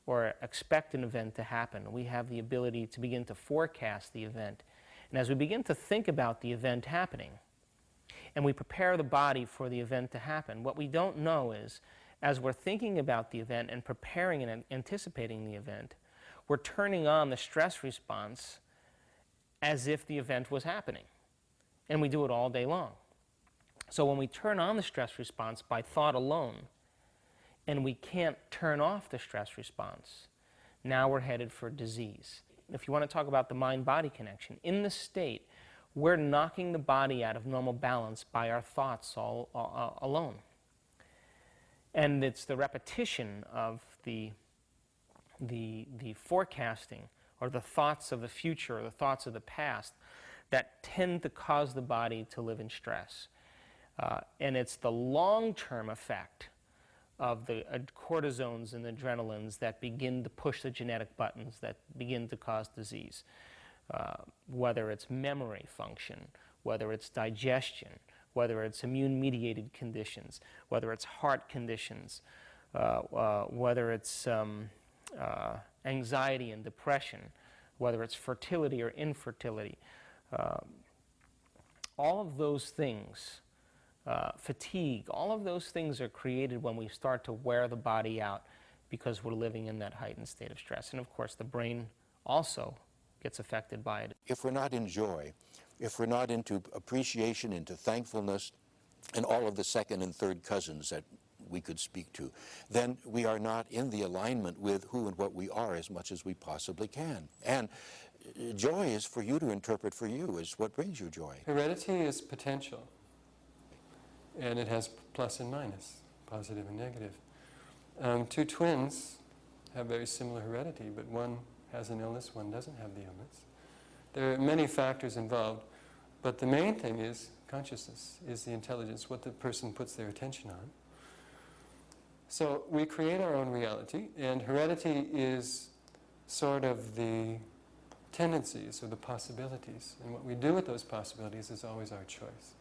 or expect an event to happen. We have the ability to begin to forecast the event. And as we begin to think about the event happening, and we prepare the body for the event to happen, what we don't know is, as we're thinking about the event and preparing and anticipating the event, we're turning on the stress response as if the event was happening. And we do it all day long. So when we turn on the stress response by thought alone, and we can't turn off the stress response, now we're headed for disease. If you want to talk about the mind-body connection, in this state, we're knocking the body out of normal balance by our thoughts alone. And it's the repetition of the forecasting or the thoughts of the future or the thoughts of the past that tend to cause the body to live in stress. And it's the long-term effect of the cortisones and adrenalins that begin to push the genetic buttons that begin to cause disease. Whether it's memory function, whether it's digestion, whether it's immune-mediated conditions, whether it's heart conditions, whether it's anxiety and depression, whether it's fertility or infertility. All of those things, fatigue, all of those things are created when we start to wear the body out because we're living in that heightened state of stress. And of course, the brain also gets affected by it. If we're not in joy, if we're not into appreciation, into thankfulness, and all of the second and third cousins that we could speak to, then we are not in the alignment with who and what we are as much as we possibly can. And joy is for you to interpret for you, is what brings you joy. Heredity is potential, and it has plus and minus, positive and negative. Two twins have very similar heredity, but one has an illness, one doesn't have the illness. There are many factors involved, but the main thing is consciousness, is the intelligence, what the person puts their attention on. So we create our own reality, and heredity is sort of the tendencies or the possibilities, and what we do with those possibilities is always our choice.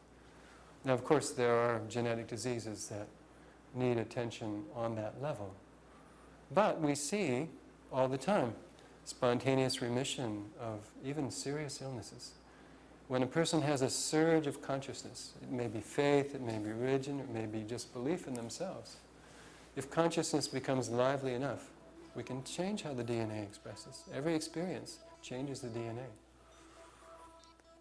Now, of course, there are genetic diseases that need attention on that level, but we see all the time spontaneous remission of even serious illnesses. When a person has a surge of consciousness, it may be faith, it may be religion, it may be just belief in themselves. If consciousness becomes lively enough, we can change how the DNA expresses. Every experience changes the DNA.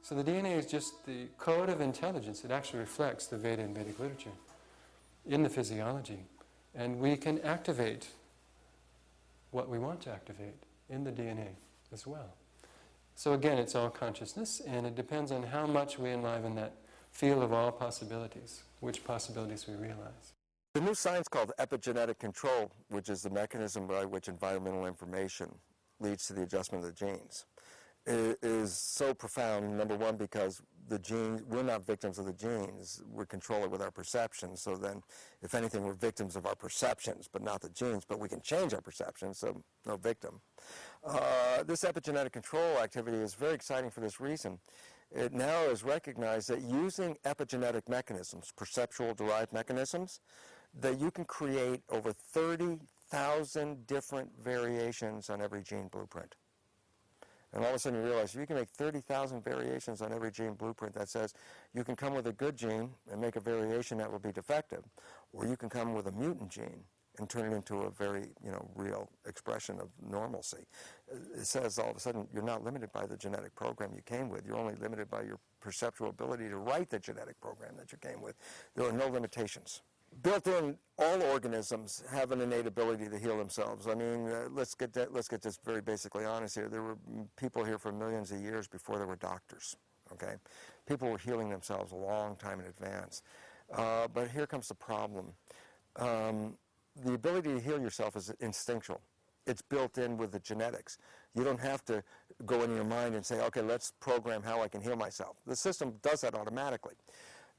So the DNA is just the code of intelligence. It actually reflects the Veda and Vedic literature in the physiology. And we can activate what we want to activate in the DNA as well. So again, it's all consciousness, and it depends on how much we enliven that field of all possibilities, which possibilities we realize. The new science called epigenetic control, which is the mechanism by which environmental information leads to the adjustment of the genes, is so profound, number one, because the genes, we're not victims of the genes, we control it with our perceptions. So then, if anything, we're victims of our perceptions, but not the genes, but we can change our perceptions, so no victim. This epigenetic control activity is very exciting for this reason. It now is recognized that using epigenetic mechanisms, perceptual derived mechanisms, that you can create over 30,000 different variations on every gene blueprint. And all of a sudden you realize if you can make 30,000 variations on every gene blueprint, that says you can come with a good gene and make a variation that will be defective, or you can come with a mutant gene and turn it into a very, real expression of normalcy. It says all of a sudden you're not limited by the genetic program you came with. You're only limited by your perceptual ability to write the genetic program that you came with. There are no limitations. Built in, all organisms have an innate ability to heal themselves. I mean, let's get this very basically honest here. There were people here for millions of years before there were doctors, okay? People were healing themselves a long time in advance. But here comes the problem. The ability to heal yourself is instinctual. It's built in with the genetics. You don't have to go in your mind and say, okay, let's program how I can heal myself. The system does that automatically.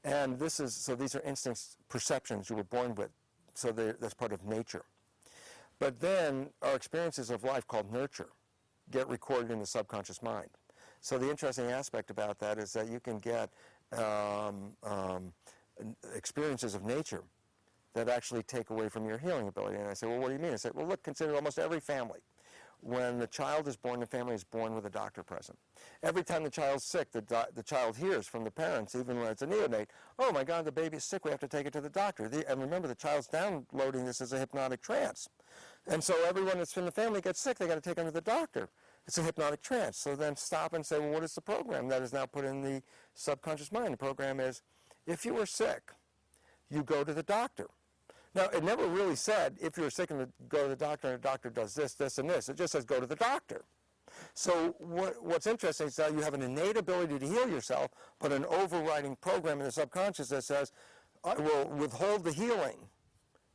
And so these are instincts, perceptions you were born with, so that's part of nature. But then our experiences of life, called nurture, get recorded in the subconscious mind. So the interesting aspect about that is that you can get experiences of nature that actually take away from your healing ability. And I say, well, what do you mean? I say, well, look, consider almost every family. When the child is born, the family is born with a doctor present. Every time the child's sick, the child hears from the parents, even when it's a neonate, oh my God, the baby's sick, we have to take it to the doctor. And remember, the child's downloading this as a hypnotic trance. And so everyone that's in the family gets sick, they got to take them to the doctor. It's a hypnotic trance. So then stop and say, well, what is the program that is now put in the subconscious mind? The program is, if you were sick, you go to the doctor. Now, it never really said, if you're sick, and go to the doctor, and the doctor does this, this, and this. It just says, go to the doctor. So what's interesting is that you have an innate ability to heal yourself, but an overriding program in the subconscious that says, I will withhold the healing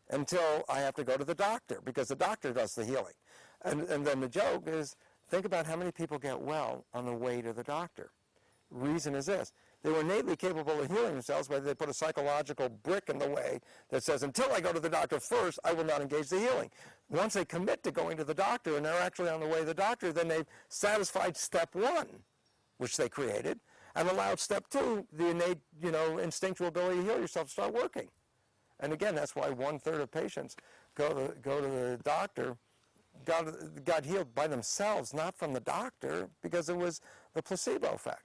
until I have to go to the doctor, because the doctor does the healing. And then the joke is, think about how many people get well on the way to the doctor. reason is this. They were innately capable of healing themselves, but they put a psychological brick in the way that says, until I go to the doctor first, I will not engage the healing. Once they commit to going to the doctor and they're actually on the way to the doctor, then they've satisfied step one, which they created, and allowed step two, the innate, instinctual ability to heal yourself, to start working. And again, that's why 1/3 of patients go to the doctor, got healed by themselves, not from the doctor, because it was the placebo effect.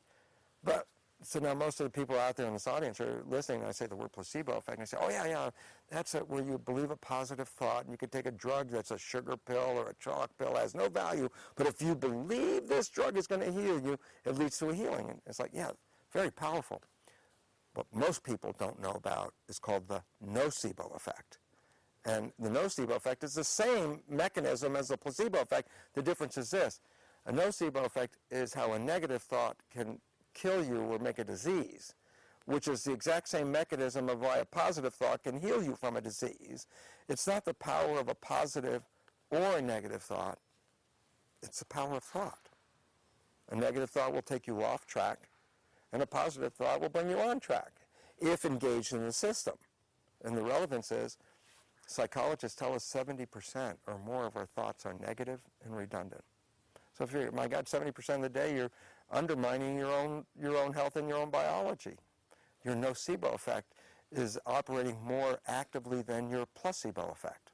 But so now most of the people out there in this audience are listening, and I say the word placebo effect, and I say, oh yeah, that's it, where you believe a positive thought, and you could take a drug that's a sugar pill or a chalk pill, has no value, but if you believe this drug is going to heal you, it leads to a healing. And it's like, yeah, very powerful. What most people don't know about is called the nocebo effect. And the nocebo effect is the same mechanism as the placebo effect. The difference is this. A nocebo effect is how a negative thought can kill you or make a disease, which is the exact same mechanism of why a positive thought can heal you from a disease. It's not the power of a positive or a negative thought. It's the power of thought. A negative thought will take you off track, and a positive thought will bring you on track if engaged in the system. And the relevance is, psychologists tell us 70% or more of our thoughts are negative and redundant. So if you're, my God, 70% of the day you're undermining your own health and your own biology. Your nocebo effect is operating more actively than your placebo effect.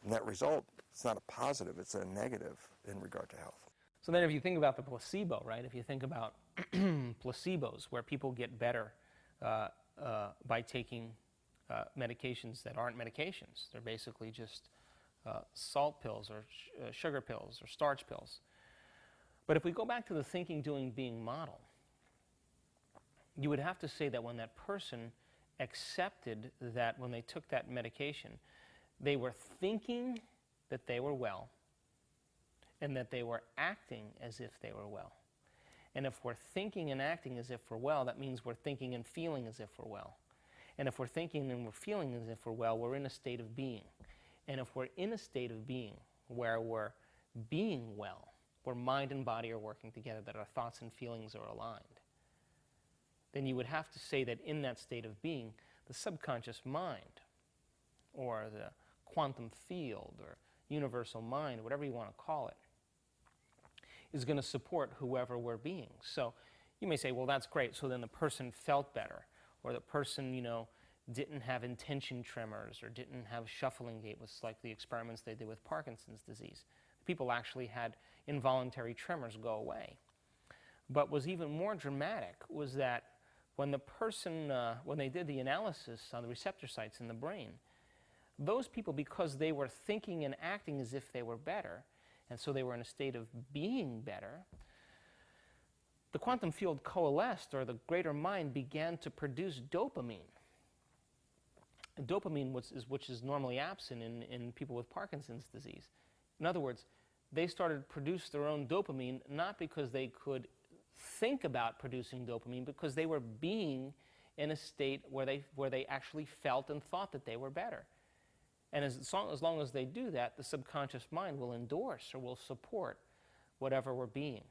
And that result, it's not a positive, it's a negative in regard to health. So then if you think about the placebo, right, if you think about placebos where people get better by taking medications that aren't medications, they're basically just salt pills or sugar pills or starch pills. But if we go back to the thinking, doing, being model, you would have to say that when that person accepted that when they took that medication, they were thinking that they were well and that they were acting as if they were well. And if we're thinking and acting as if we're well, that means we're thinking and feeling as if we're well. And if we're thinking and we're feeling as if we're well, we're in a state of being. And if we're in a state of being where we're being well, where mind and body are working together, that our thoughts and feelings are aligned, then you would have to say that in that state of being, the subconscious mind, or the quantum field, or universal mind, whatever you want to call it, is going to support whoever we're being. So you may say, well, that's great, so then the person felt better, or the person, didn't have intention tremors, or didn't have shuffling gait, was like the experiments they did with Parkinson's disease. People actually had involuntary tremors go away. But what's even more dramatic was that when the person, when they did the analysis on the receptor sites in the brain, those people, because they were thinking and acting as if they were better, and so they were in a state of being better, the quantum field coalesced, or the greater mind began to produce dopamine. And dopamine, which is normally absent in people with Parkinson's disease. In other words, they started to produce their own dopamine, not because they could think about producing dopamine, because they were being in a state where they actually felt and thought that they were better. And as long as they do that, the subconscious mind will endorse or will support whatever we're being.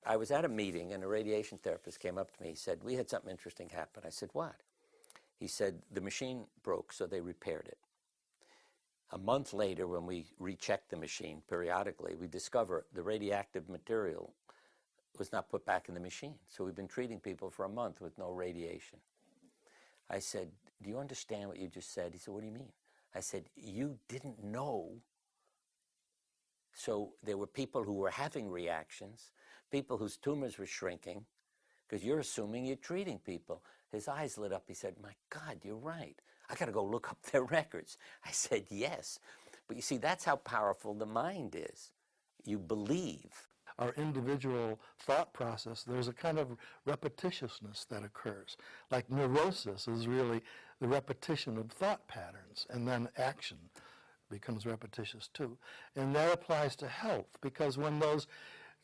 I was at a meeting and a radiation therapist came up to me. He said, we had something interesting happen. I said, what? He said, the machine broke, so they repaired it. A month later, when we rechecked the machine periodically, we discover the radioactive material was not put back in the machine. So we've been treating people for a month with no radiation. I said, do you understand what you just said? He said, what do you mean? I said, you didn't know. So there were people who were having reactions, people whose tumors were shrinking, because you're assuming you're treating people. His eyes lit up. He said, my God, you're right. I got to go look up their records. I said, yes. But you see, that's how powerful the mind is. You believe. Our individual thought process, there's a kind of repetitiousness that occurs. Like neurosis is really the repetition of thought patterns, and then action becomes repetitious too. And that applies to health, because when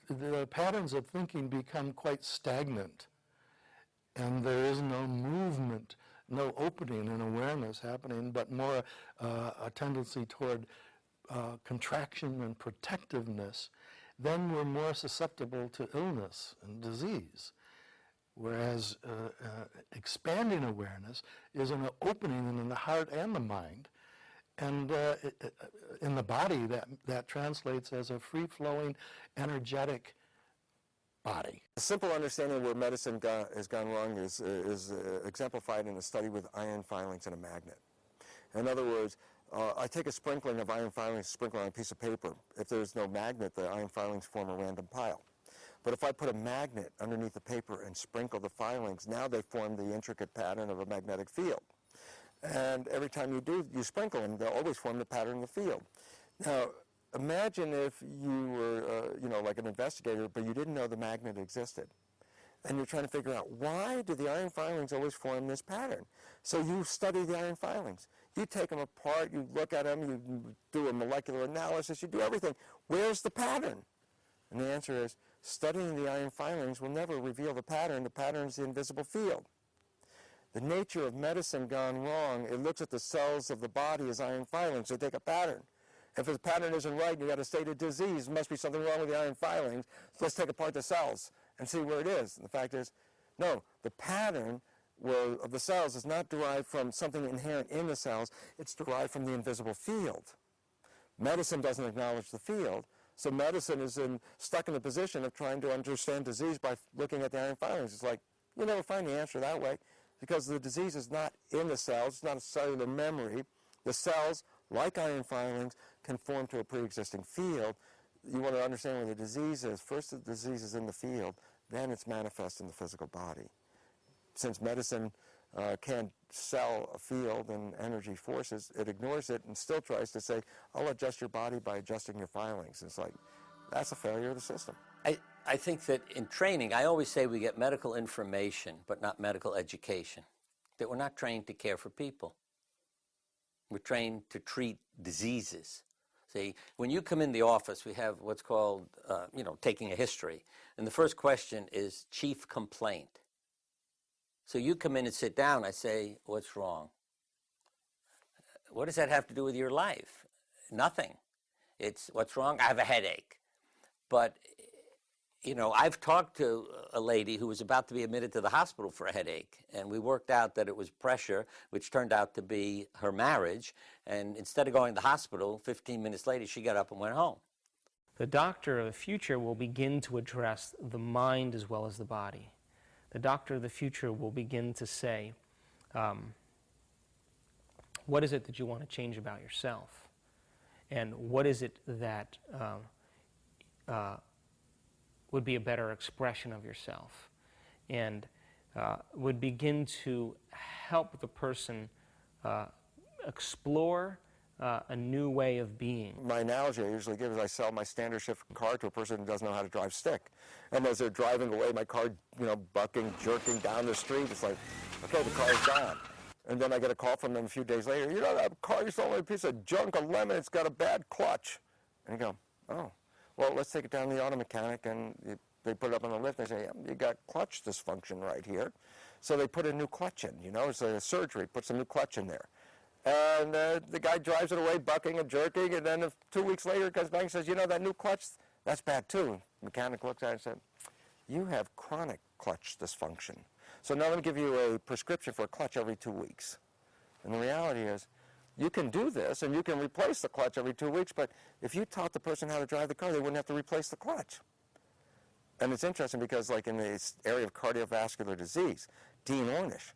the patterns of thinking become quite stagnant, and there is no movement, no opening and awareness happening, but more a tendency toward contraction and protectiveness, then we're more susceptible to illness and disease. Whereas expanding awareness is an opening in the heart and the mind. And in the body, that translates as a free-flowing, energetic body. A simple understanding of where medicine has gone wrong is exemplified in a study with iron filings and a magnet. In other words, I take a sprinkling of iron filings, sprinkle on a piece of paper. If there's no magnet, the iron filings form a random pile. But if I put a magnet underneath the paper and sprinkle the filings, now they form the intricate pattern of a magnetic field. And every time you sprinkle them, they'll always form the pattern of the field. Now, imagine if you were, like an investigator, but you didn't know the magnet existed. And you're trying to figure out, why do the iron filings always form this pattern? So you study the iron filings. You take them apart, you look at them, you do a molecular analysis, you do everything. Where's the pattern? And the answer is, studying the iron filings will never reveal the pattern. The pattern is the invisible field. The nature of medicine gone wrong, it looks at the cells of the body as iron filings. They take a pattern. If the pattern isn't right and you got a state of disease, there must be something wrong with the iron filings. So let's take apart the cells and see where it is. And the fact is, no, the pattern of the cells is not derived from something inherent in the cells. It's derived from the invisible field. Medicine doesn't acknowledge the field. So medicine is stuck in the position of trying to understand disease by looking at the iron filings. It's like, you'll never find the answer that way because the disease is not in the cells. It's not a cellular memory. The cells, like iron filings, conform to a pre-existing field. You want to understand where the disease is. First, the disease is in the field. Then it's manifest in the physical body. Since medicine can't sell a field and energy forces, it ignores it and still tries to say, I'll adjust your body by adjusting your filings. It's like, that's a failure of the system. I think that in training, I always say we get medical information, but not medical education. That we're not trained to care for people. We're trained to treat diseases. See, when you come in the office, we have what's called, taking a history. And the first question is chief complaint. So you come in and sit down, I say, what's wrong? What does that have to do with your life? Nothing. It's, what's wrong? I have a headache. But, I've talked to a lady who was about to be admitted to the hospital for a headache, and we worked out that it was pressure, which turned out to be her marriage, and instead of going to the hospital, 15 minutes later, she got up and went home. The doctor of the future will begin to address the mind as well as the body. The doctor of the future will begin to say, what is it that you want to change about yourself? And what is it that would be a better expression of yourself? And would begin to help the person explore a new way of being. My analogy I usually give is I sell my standard shift car to a person who doesn't know how to drive stick. And as they're driving away, my car, bucking, jerking down the street, it's like, okay, the car's gone. And then I get a call from them a few days later, that car you sold me a piece of junk, a lemon, it's got a bad clutch. And you go, oh, well, let's take it down to the auto mechanic, and they put it up on the lift, and they say, you got clutch dysfunction right here. So they put a new clutch in, it's a surgery, puts a new clutch in there. And the guy drives it away, bucking and jerking, and then 2 weeks later he comes back and says, that new clutch, that's bad too. The mechanic looks at it and said, you have chronic clutch dysfunction. So now let me give you a prescription for a clutch every 2 weeks. And the reality is, you can do this, and you can replace the clutch every 2 weeks, but if you taught the person how to drive the car, they wouldn't have to replace the clutch. And it's interesting because, like in the area of cardiovascular disease, Dean Ornish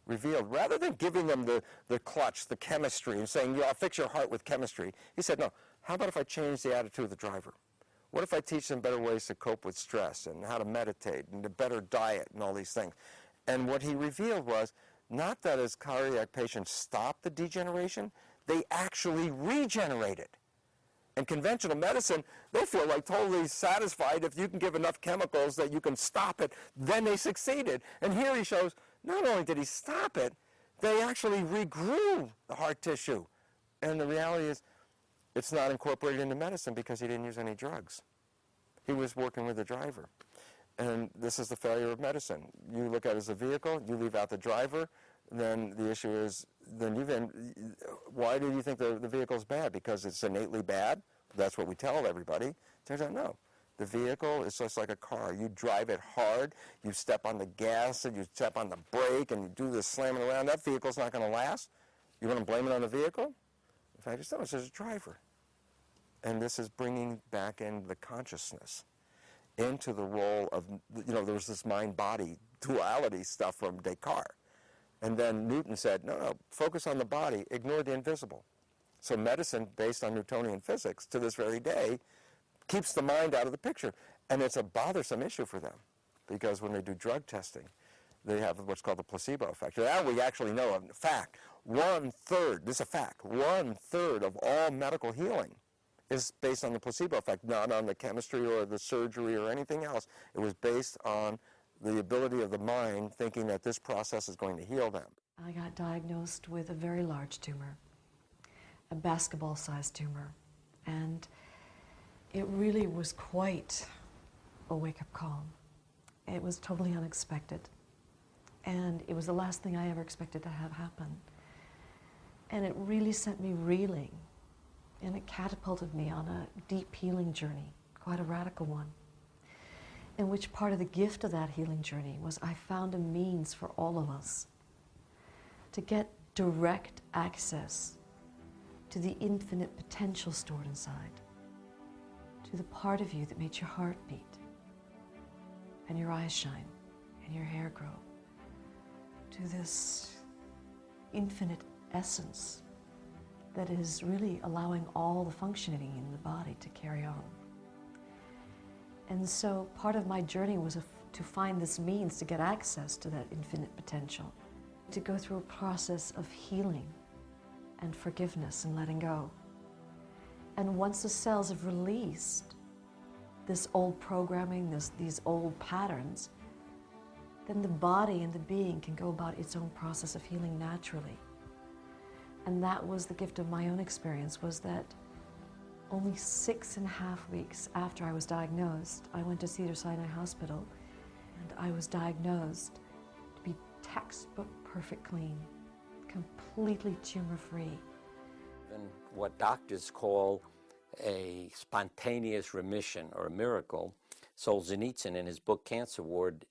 revealed, rather than giving them the clutch, the chemistry, and saying, I'll fix your heart with chemistry, he said, no, how about if I change the attitude of the driver? What if I teach them better ways to cope with stress and how to meditate and a better diet and all these things? And what he revealed was, not that his cardiac patients stopped the degeneration, they actually regenerated. In conventional medicine, they feel like totally satisfied if you can give enough chemicals that you can stop it, then they succeeded. And here he shows, not only did he stop it, they actually regrew the heart tissue. And the reality is, it's not incorporated into medicine because he didn't use any drugs. He was working with the driver. And this is the failure of medicine. You look at it as a vehicle, you leave out the driver, then the issue is, why do you think the vehicle is bad? Because it's innately bad? That's what we tell everybody. Turns out, no. The vehicle is just like a car. You drive it hard, you step on the gas and you step on the brake and you do this slamming around. That vehicle's not going to last. You want to blame it on the vehicle? In fact, it's not. It's just a driver. And this is bringing back in the consciousness into the role of, there was this mind-body duality stuff from Descartes. And then Newton said, no, focus on the body, ignore the invisible. So medicine, based on Newtonian physics, to this very day, keeps the mind out of the picture. And it's a bothersome issue for them, because when they do drug testing, they have what's called the placebo effect. Now we actually know of fact, 1/3, this is a fact, 1/3 of all medical healing is based on the placebo effect, not on the chemistry or the surgery or anything else. It was based on the ability of the mind thinking that this process is going to heal them. I got diagnosed with a very large tumor, a basketball-sized tumor, and it really was quite a wake-up call. It was totally unexpected, and it was the last thing I ever expected to have happen. And it really sent me reeling, and it catapulted me on a deep healing journey, quite a radical one, in which part of the gift of that healing journey was I found a means for all of us to get direct access to the infinite potential stored inside, to the part of you that makes your heart beat, and your eyes shine, and your hair grow, to this infinite essence that is really allowing all the functioning in the body to carry on. And so part of my journey was to find this means to get access to that infinite potential, to go through a process of healing and forgiveness and letting go. And once the cells have released this old programming, these old patterns, then the body and the being can go about its own process of healing naturally. And that was the gift of my own experience, was that only 6.5 weeks after I was diagnosed, I went to Cedars-Sinai Hospital, and I was diagnosed to be textbook perfect clean, completely tumor-free. And what doctors call a spontaneous remission or a miracle, Solzhenitsyn in his book Cancer Ward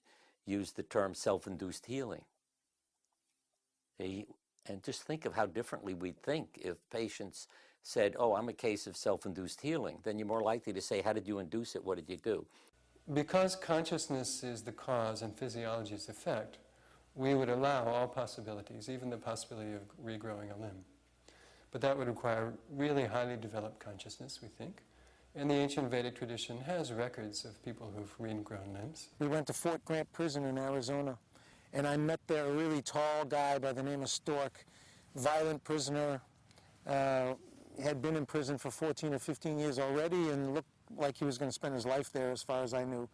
used the term self-induced healing. And just think of how differently we'd think if patients said, oh, I'm a case of self-induced healing. Then you're more likely to say, how did you induce it? What did you do? Because consciousness is the cause and physiology is the effect, we would allow all possibilities, even the possibility of regrowing a limb. But that would require really highly developed consciousness, we think. And the ancient Vedic tradition has records of people who've regrown limbs. We went to Fort Grant Prison in Arizona, and I met there a really tall guy by the name of Stork, violent prisoner, had been in prison for 14 or 15 years already and looked like he was going to spend his life there as far as I knew,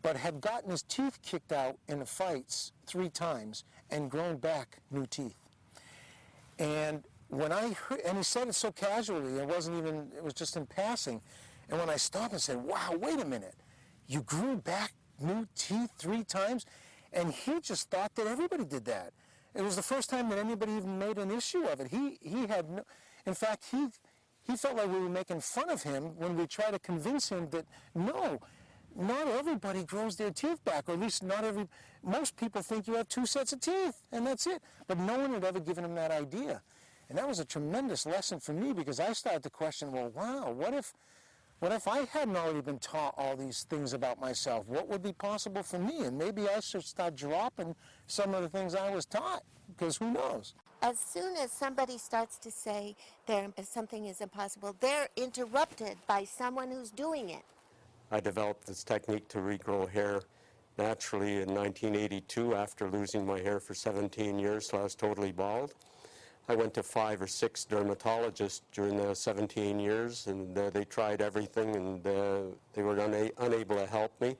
but had gotten his teeth kicked out in the fights 3 times and grown back new teeth. And when I heard, and he said it so casually, it was just in passing, and when I stopped and said, wow, wait a minute, you grew back new teeth 3 times? And he just thought that everybody did that. It was the first time that anybody even made an issue of it. He had no, in fact, he felt like we were making fun of him when we tried to convince him that, no, not everybody grows their teeth back, or at least most people think you have 2 sets of teeth, and that's it. But no one had ever given him that idea. And that was a tremendous lesson for me, because I started to question, well, wow, what if I hadn't already been taught all these things about myself? What would be possible for me? And maybe I should start dropping some of the things I was taught, because who knows? As soon as somebody starts to say something is impossible, they're interrupted by someone who's doing it. I developed this technique to regrow hair naturally in 1982 after losing my hair for 17 years, so I was totally bald. I went to 5 or 6 dermatologists during the 17 years, and they tried everything, and they were unable to help me.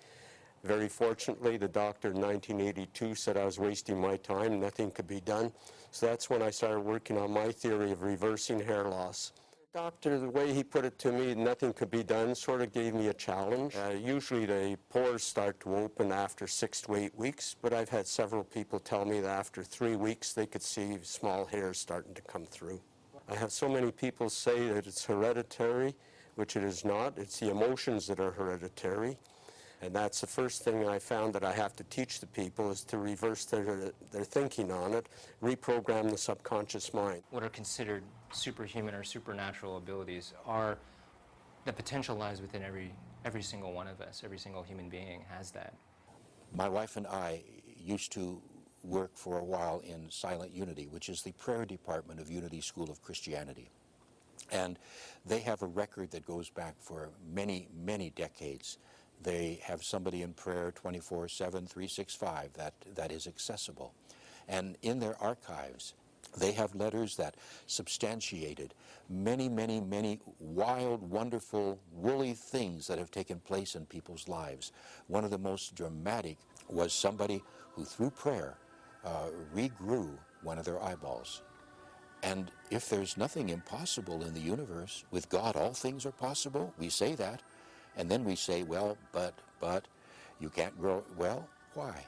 Very fortunately, the doctor in 1982 said I was wasting my time, nothing could be done. So that's when I started working on my theory of reversing hair loss. The doctor, the way he put it to me, nothing could be done, sort of gave me a challenge. Usually the pores start to open after 6 to 8 weeks, but I've had several people tell me that after 3 weeks they could see small hairs starting to come through. I have so many people say that it's hereditary, which it is not. It's the emotions that are hereditary. And that's the first thing I found that I have to teach the people, is to reverse their thinking on it, reprogram the subconscious mind. What are considered superhuman or supernatural abilities are, the potential lies within every single one of us. Every single human being has that. My wife and I used to work for a while in Silent Unity, which is the prayer department of Unity School of Christianity. And they have a record that goes back for many, many decades. They have somebody in prayer 24/7, 365 that is accessible. And in their archives, they have letters that substantiated many, many, many wild, wonderful, woolly things that have taken place in people's lives. One of the most dramatic was somebody who, through prayer, regrew one of their eyeballs. And if there's nothing impossible in the universe, with God all things are possible, we say that. And then we say, well, but, you can't grow. Well, why?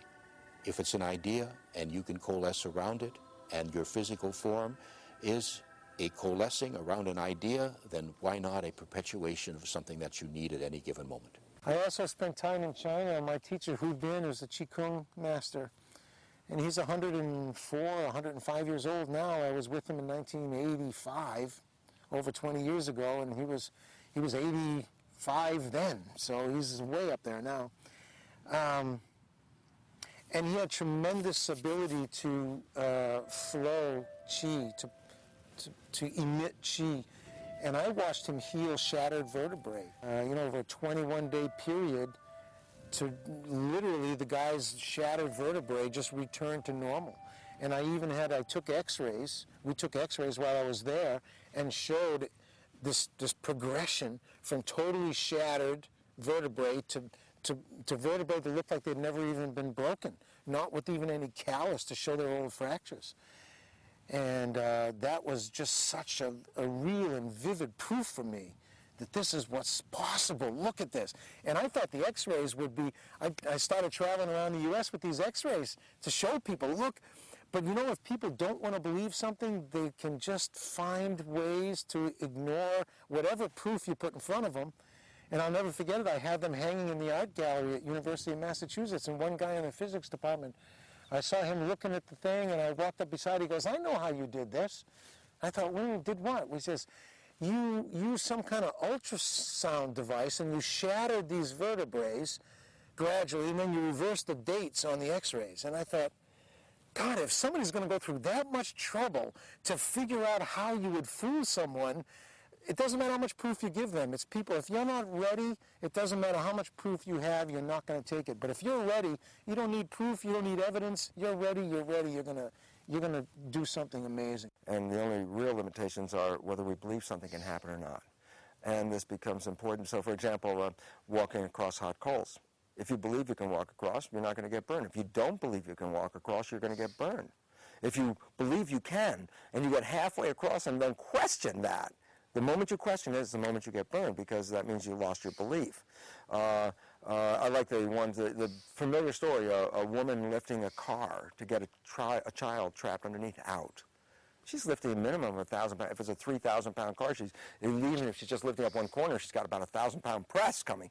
If it's an idea and you can coalesce around it, and your physical form is a coalescing around an idea, then why not a perpetuation of something that you need at any given moment? I also spent time in China. My teacher, Hu Bin, is a Qigong master. And he's 104, 105 years old now. I was with him in 1985, over 20 years ago, and he was 85 then, so he's way up there now. And he had tremendous ability to flow qi, to emit qi. And I watched him heal shattered vertebrae, over a 21-day period, to literally the guy's shattered vertebrae just returned to normal. And I took x-rays, we took x-rays while I was there, and showed this progression from totally shattered vertebrae to vertebrae that looked like they'd never even been broken, not with even any callus to show their old fractures. And that was just such a real and vivid proof for me that this is what's possible. Look at this. And I thought the x-rays would be, I started traveling around the U.S. with these x-rays to show people, look. But if people don't want to believe something, they can just find ways to ignore whatever proof you put in front of them. And I'll never forget it. I had them hanging in the art gallery at University of Massachusetts, and one guy in the physics department, I saw him looking at the thing, and I walked up beside him. He goes, I know how you did this. I thought, well, did what? He says, you used some kind of ultrasound device, and you shattered these vertebrae gradually, and then you reversed the dates on the x-rays. And I thought, God, if somebody's going to go through that much trouble to figure out how you would fool someone, it doesn't matter how much proof you give them. It's people, if you're not ready, it doesn't matter how much proof you have, you're not going to take it. But if you're ready, you don't need proof, you don't need evidence, you're ready, you're going to do something amazing. And the only real limitations are whether we believe something can happen or not. And this becomes important. So, for example, walking across hot coals. If you believe you can walk across, you're not going to get burned. If you don't believe you can walk across, you're going to get burned. If you believe you can, and you get halfway across and then question that, the moment you question it is the moment you get burned, because that means you lost your belief. I like the familiar story, a woman lifting a car to get a child trapped underneath out. She's lifting a minimum of 1,000 pounds. If it's a 3,000-pound car, even if she's just lifting up one corner, she's got about a 1,000-pound press coming.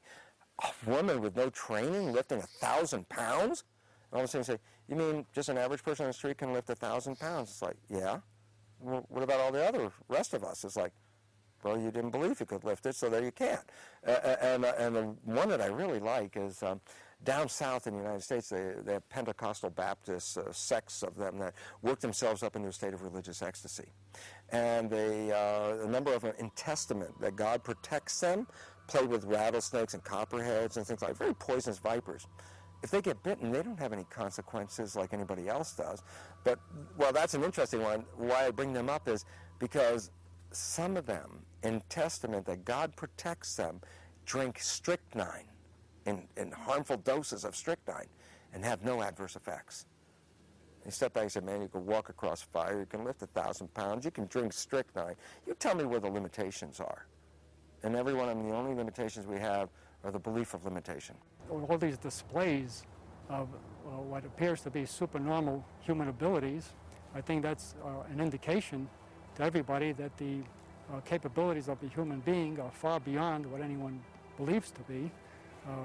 A woman with no training lifting 1,000 pounds? And all of a sudden you say, you mean just an average person on the street can lift 1,000 pounds? It's like, yeah. Well, what about all the rest of us? It's like, well, you didn't believe you could lift it, so there you can't. And the one that I really like is down south in the United States, they have Pentecostal Baptist sects of them that work themselves up into a state of religious ecstasy. And a number of them in Testament that God protects them, play with rattlesnakes and copperheads and things like very poisonous vipers. If they get bitten, they don't have any consequences like anybody else does. But, well, that's an interesting one. Why I bring them up is because some of them in Testament that God protects them drink strychnine in harmful doses of strychnine and have no adverse effects. He stepped back and said, man, you can walk across fire, you can lift 1,000 pounds, you can drink strychnine. You tell me where the limitations are. And every one of them, the only limitations we have are the belief of limitation. All these displays of what appears to be supernormal human abilities, I think that's an indication to everybody that the capabilities of the human being are far beyond what anyone believes to be.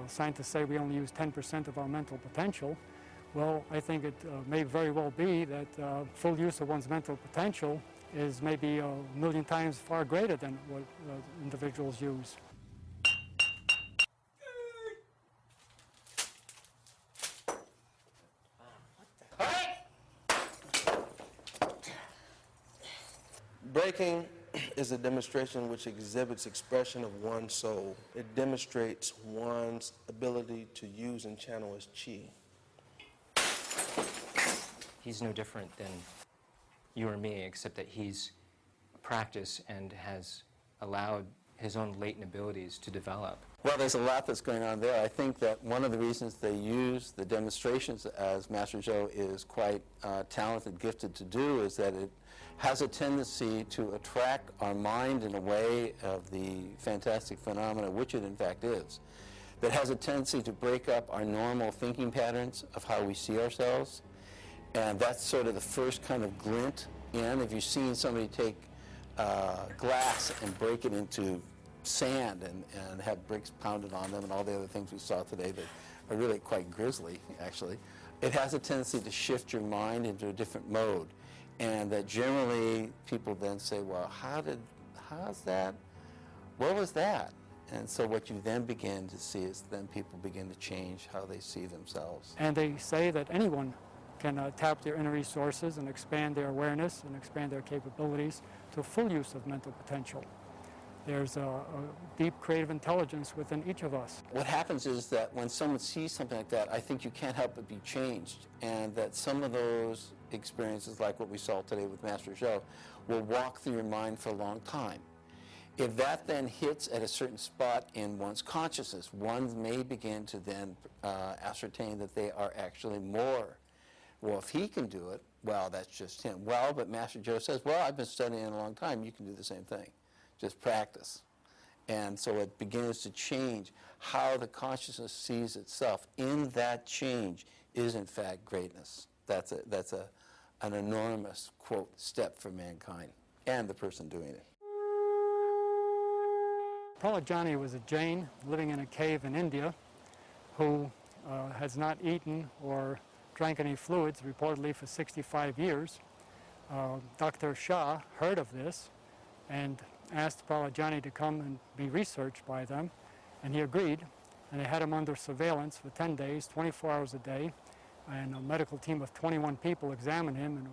Scientists say we only use 10% of our mental potential. Well, I think it may very well be that full use of one's mental potential is maybe 1,000,000 times far greater than what individuals use. Breaking is a demonstration which exhibits expression of one's soul. It demonstrates one's ability to use and channel his chi. He's no different than you or me, except that he's practiced and has allowed his own latent abilities to develop. Well, there's a lot that's going on there. I think that one of the reasons they use the demonstrations, as Master Zhou is quite talented, gifted to do, is that it has a tendency to attract our mind in a way of the fantastic phenomena, which it in fact is, that has a tendency to break up our normal thinking patterns of how we see ourselves. And that's sort of the first kind of glint in. If you've seen somebody take glass and break it into sand and have bricks pounded on them and all the other things we saw today that are really quite grisly, actually, it has a tendency to shift your mind into a different mode. And that generally people then say, well, how's that? What was that? And so what you then begin to see is then people begin to change how they see themselves. And they say that anyone can tap their inner resources and expand their awareness and expand their capabilities to full use of mental potential. There's a deep creative intelligence within each of us. What happens is that when someone sees something like that, I think you can't help but be changed, and that some of those experiences, like what we saw today with Master Zhou, will walk through your mind for a long time. If that then hits at a certain spot in one's consciousness, one may begin to then ascertain that they are actually more. Well, if he can do it, well, that's just him. Well, but Master Zhou says, well, I've been studying it a long time. You can do the same thing. Just practice. And so it begins to change how the consciousness sees itself. In that change is, in fact, greatness. That's an enormous, quote, step for mankind and the person doing it. Prahlad was a Jain living in a cave in India who has not eaten or drank any fluids reportedly for 65 years. Dr. Shah heard of this and asked Prahlad to come and be researched by them, and he agreed, and they had him under surveillance for 10 days, 24 hours a day, and a medical team of 21 people examined him and,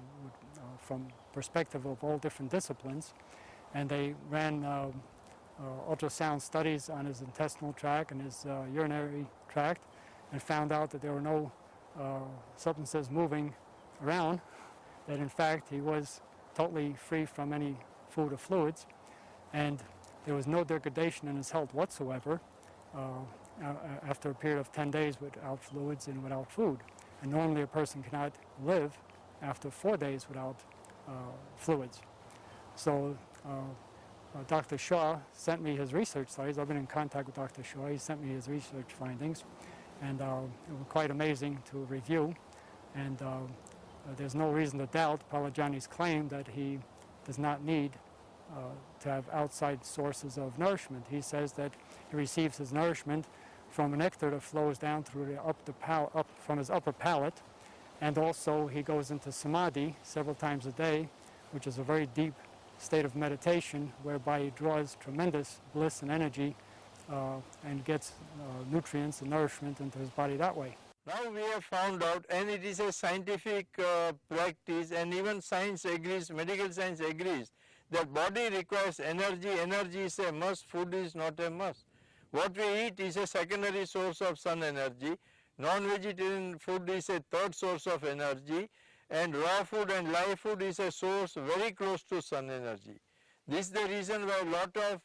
from perspective of all different disciplines, and they ran ultrasound studies on his intestinal tract and his urinary tract and found out that there were no substances moving around, that in fact he was totally free from any food or fluids, and there was no degradation in his health whatsoever after a period of 10 days without fluids and without food. And normally a person cannot live after 4 days without fluids. So Dr. Shah sent me his research studies. I've been in contact with Dr. Shah. He sent me his research findings, and it was quite amazing to review. And there's no reason to doubt Prahlad claim that he does not need to have outside sources of nourishment. He says that he receives his nourishment from a nectar that flows down through up from his upper palate, and also he goes into samadhi several times a day, which is a very deep state of meditation whereby he draws tremendous bliss and energy and gets nutrients and nourishment into his body that way. Now we have found out, and it is a scientific practice, and even science agrees, medical science agrees, that body requires energy. Energy is a must, food is not a must. What we eat is a secondary source of sun energy. Non-vegetarian food is a third source of energy, and raw food and live food is a source very close to sun energy. This is the reason why a lot of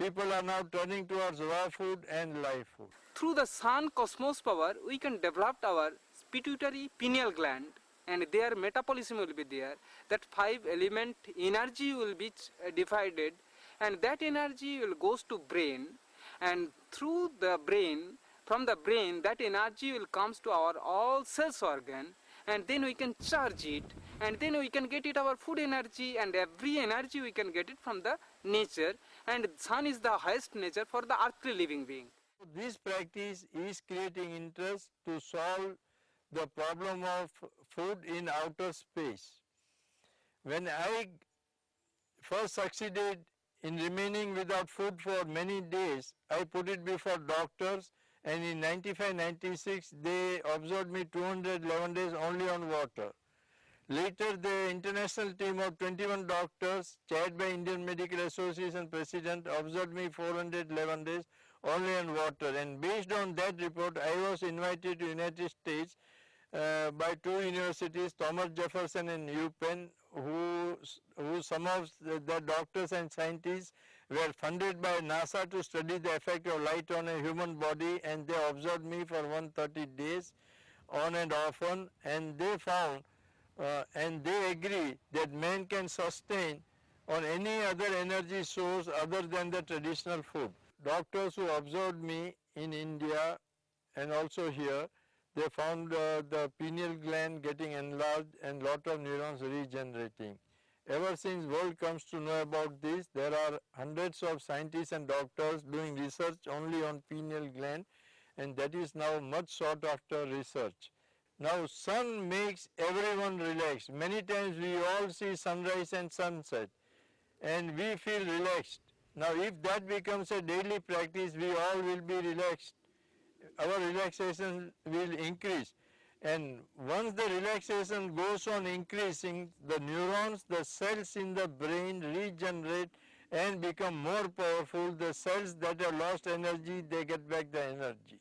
people are now turning towards raw food and live food. Through the sun cosmos power, we can develop our pituitary pineal gland, and their metabolism will be there. That 5 element energy will be divided, and that energy will goes to brain, and through the brain, from the brain, that energy will comes to our all cells organ, and then we can charge it, and then we can get it our food energy, and every energy we can get it from the nature, and sun is the highest nature for the earthly living being. This practice is creating interest to solve the problem of food in outer space. When I first succeeded in remaining without food for many days, I put it before doctors, and in 95-96 they observed me 211 days only on water. Later the international team of 21 doctors chaired by Indian Medical Association President observed me 411 days only on water, and based on that report I was invited to United States by two universities, Thomas Jefferson and UPenn, who some of the doctors and scientists were funded by NASA to study the effect of light on a human body, and they observed me for 130 days on and often, and they found and they agree that man can sustain on any other energy source other than the traditional food. Doctors who observed me in India and also here, they found the pineal gland getting enlarged and lot of neurons regenerating. Ever since world comes to know about this, there are hundreds of scientists and doctors doing research only on pineal gland, and that is now much sought after research. Now sun makes everyone relaxed. Many times we all see sunrise and sunset and we feel relaxed. Now if that becomes a daily practice, we all will be relaxed. Our relaxation will increase, and once the relaxation goes on increasing, the neurons, the cells in the brain regenerate and become more powerful. The cells that have lost energy, they get back the energy.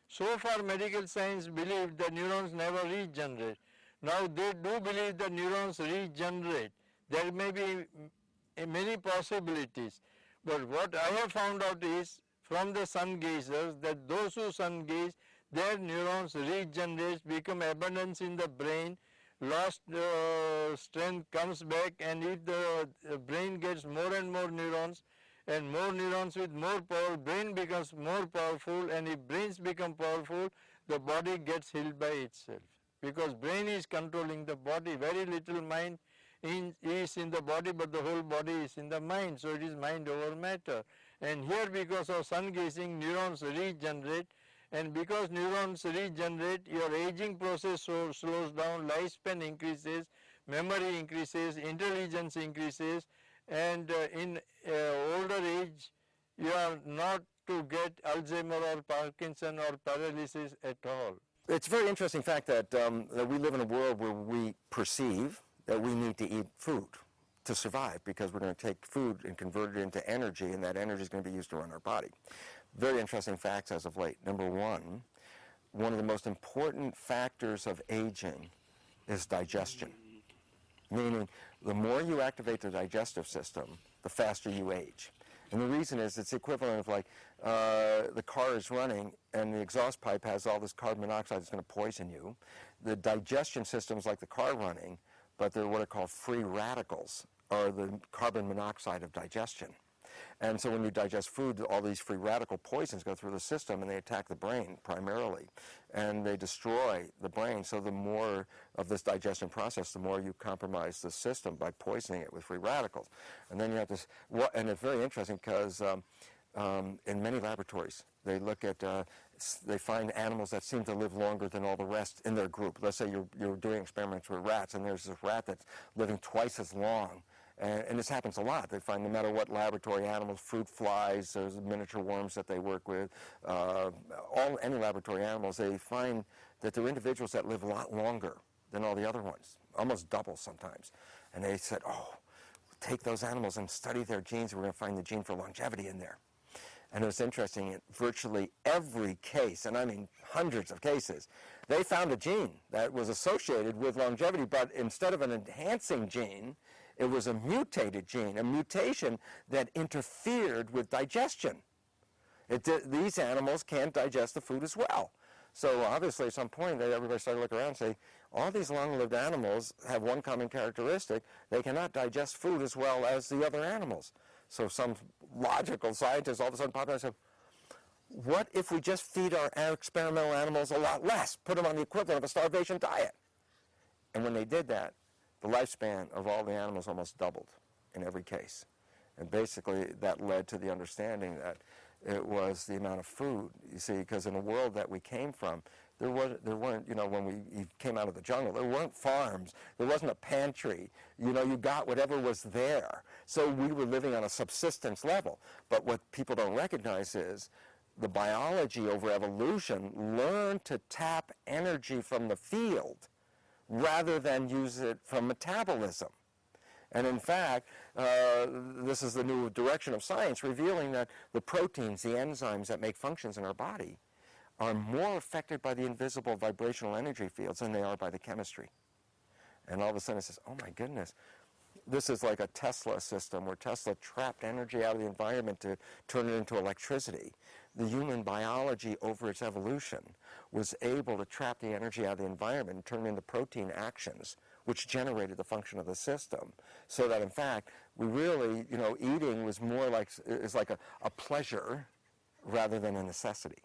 So far medical science believed that neurons never regenerate. Now they do believe that neurons regenerate. There may be many possibilities, but what I have found out is from the sun gazers that those who sun gaze, their neurons regenerate, become abundance in the brain, lost strength comes back, and if the brain gets more and more neurons with more power, brain becomes more powerful, and if brains become powerful, the body gets healed by itself. Because brain is controlling the body, very little mind is in the body, but the whole body is in the mind, so it is mind over matter. And here because of sun gazing, neurons regenerate, and because neurons regenerate, your aging process slows down, lifespan increases, memory increases, intelligence increases, and in older age you are not to get Alzheimer or Parkinson or paralysis at all. It's a very interesting fact that, that we live in a world where we perceive that we need to eat food to survive, because we're going to take food and convert it into energy, and that energy is going to be used to run our body. Very interesting facts as of late. Number one of the most important factors of aging is digestion, meaning the more you activate the digestive system, the faster you age. And the reason is it's the equivalent of like the car is running and the exhaust pipe has all this carbon monoxide that's going to poison you. The digestion system's like the car running, but they're what are called free radicals, or the carbon monoxide of digestion. And so when you digest food, all these free radical poisons go through the system and they attack the brain primarily, and they destroy the brain. So the more of this digestion process, the more you compromise the system by poisoning it with free radicals. And then you have this, and it's very interesting because in many laboratories, they look at, they find animals that seem to live longer than all the rest in their group. Let's say you're doing experiments with rats, and there's this rat that's living twice as long. And this happens a lot. They find no matter what laboratory animals, fruit flies, there's miniature worms that they work with, any laboratory animals, they find that there are individuals that live a lot longer than all the other ones, almost double sometimes. And they said, oh, take those animals and study their genes, and we're going to find the gene for longevity in there. And it was interesting, in virtually every case, and I mean hundreds of cases, they found a gene that was associated with longevity, but instead of an enhancing gene, it was a mutated gene, a mutation that interfered with digestion. These animals can't digest the food as well. So obviously at some point everybody started to look around and say, all these long-lived animals have one common characteristic: they cannot digest food as well as the other animals. So some logical scientists all of a sudden popped out and said, what if we just feed our experimental animals a lot less, put them on the equivalent of a starvation diet? And when they did that, the lifespan of all the animals almost doubled in every case. And basically that led to the understanding that it was the amount of food, you see, because in the world that we came from, there weren't, you know, when we came out of the jungle, there weren't farms, there wasn't a pantry, you know, you got whatever was there. So we were living on a subsistence level. But what people don't recognize is the biology over evolution learned to tap energy from the field rather than use it from metabolism. And in fact, this is the new direction of science, revealing that the proteins, the enzymes that make functions in our body, are more affected by the invisible vibrational energy fields than they are by the chemistry. And all of a sudden it says, oh my goodness, this is like a Tesla system where Tesla trapped energy out of the environment to turn it into electricity. The human biology over its evolution was able to trap the energy out of the environment and turn it into protein actions, which generated the function of the system. So that in fact, we really, you know, eating was more like, is like a pleasure rather than a necessity.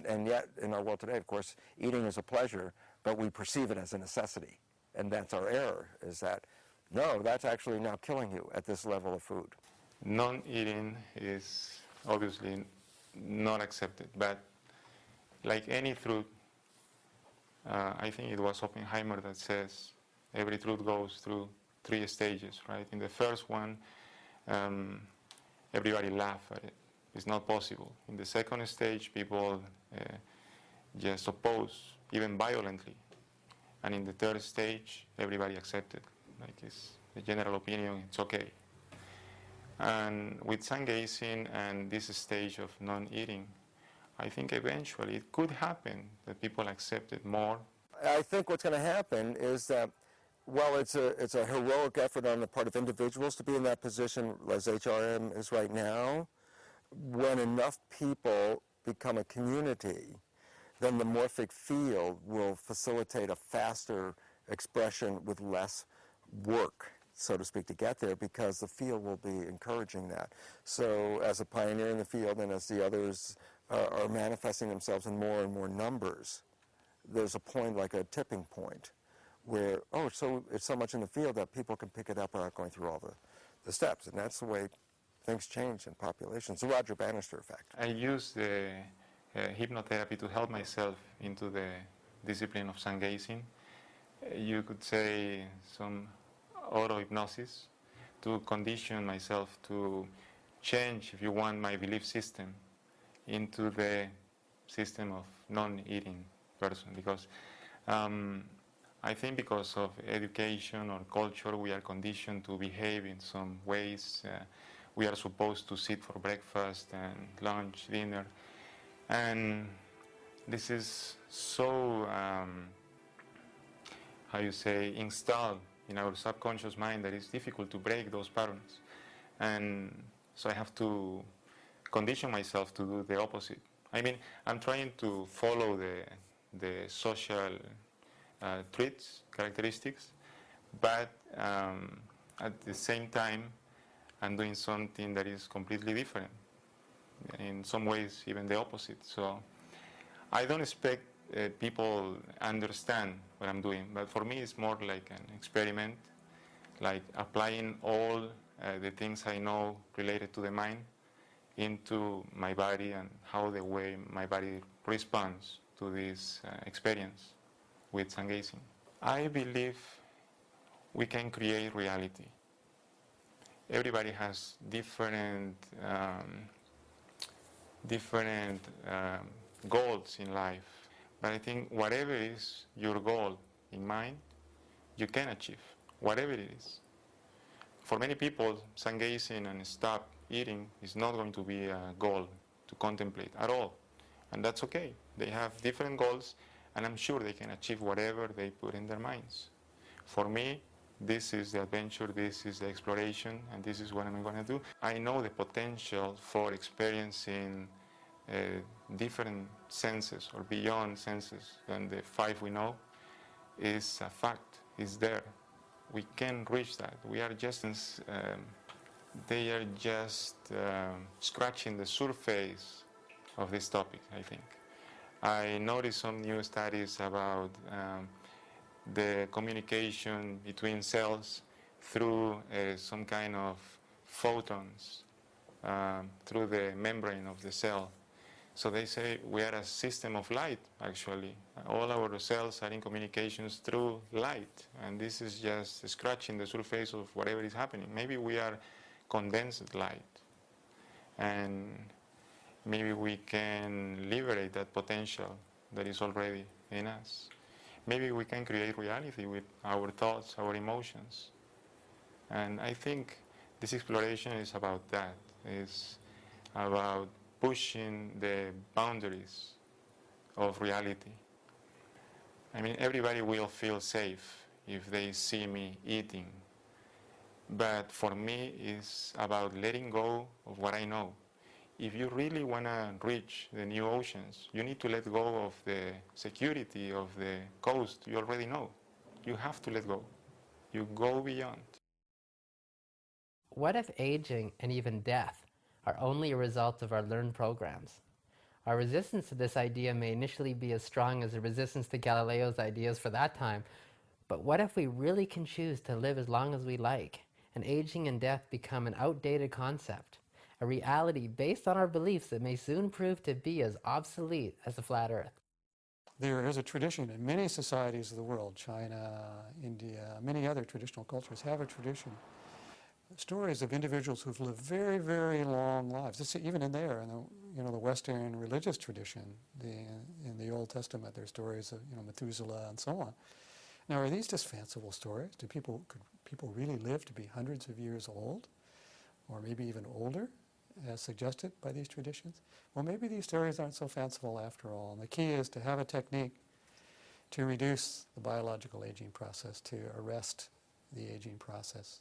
And yet, in our world today, of course, eating is a pleasure, but we perceive it as a necessity. And that's our error, is that, no, that's actually now killing you at this level of food. Non-eating is obviously not accepted, but like any truth, I think it was Oppenheimer that says every truth goes through 3 stages, right? In the first one, everybody laughed at it. It's not possible. In the second stage, people just oppose, even violently. And in the third stage, everybody accepted. Like it's the general opinion, it's okay. And with sun gazing and this stage of non-eating, I think eventually it could happen that people accept it more. I think what's going to happen is that while it's a heroic effort on the part of individuals to be in that position as HRM is right now, when enough people become a community, then the morphic field will facilitate a faster expression with less work, so to speak, to get there, because the field will be encouraging that. So as a pioneer in the field and as the others are manifesting themselves in more and more numbers, there's a point, like a tipping point, where, oh, so it's so much in the field that people can pick it up without going through all the steps. And that's the way things change in populations. The Roger Bannister effect. I use the hypnotherapy to help myself into the discipline of sun gazing. You could say some auto-hypnosis to condition myself to change, if you want, my belief system into the system of non-eating person. Because I think because of education or culture, we are conditioned to behave in some ways. We are supposed to sit for breakfast and lunch, dinner. And this is so, how you say, installed in our subconscious mind that it's difficult to break those patterns. And so I have to condition myself to do the opposite. I mean, I'm trying to follow the social traits, characteristics, but at the same time, I'm doing something that is completely different. In some ways, even the opposite. So I don't expect people understand what I'm doing, but for me it's more like an experiment, like applying all the things I know related to the mind into my body and how the way my body responds to this experience with sun gazing. I believe we can create reality. Everybody has different goals in life, but I think whatever is your goal in mind, you can achieve, whatever it is. For many people, sun gazing and stop eating is not going to be a goal to contemplate at all, and that's okay. They have different goals, and I'm sure they can achieve whatever they put in their minds. For me, this is the adventure, this is the exploration, and this is what I'm going to do. I know the potential for experiencing different senses or beyond senses than the 5 we know is a fact, is there. We can reach that. We are just, they are just scratching the surface of this topic, I think. I noticed some new studies about the communication between cells through some kind of photons through the membrane of the cell. So they say we are a system of light, actually. All our cells are in communications through light, and this is just scratching the surface of whatever is happening. Maybe we are condensed light, and maybe we can liberate that potential that is already in us. Maybe we can create reality with our thoughts, our emotions. And I think this exploration is about that. It's about pushing the boundaries of reality. I mean, everybody will feel safe if they see me eating. But for me, it's about letting go of what I know. If you really want to reach the new oceans, you need to let go of the security of the coast you already know. You have to let go. You go beyond. What if aging and even death are only a result of our learned programs? Our resistance to this idea may initially be as strong as the resistance to Galileo's ideas for that time, but what if we really can choose to live as long as we like, and aging and death become an outdated concept, a reality based on our beliefs that may soon prove to be as obsolete as the flat earth? There is a tradition in many societies of the world, China, India, many other traditional cultures have a tradition. Stories of individuals who've lived very, very long lives. It's even in there, in the Western religious tradition, in the Old Testament, there are stories of Methuselah and so on. Now, are these just fanciful stories? Could people really live to be hundreds of years old, or maybe even older, as suggested by these traditions? Well, maybe these stories aren't so fanciful after all. And the key is to have a technique to reduce the biological aging process, to arrest the aging process.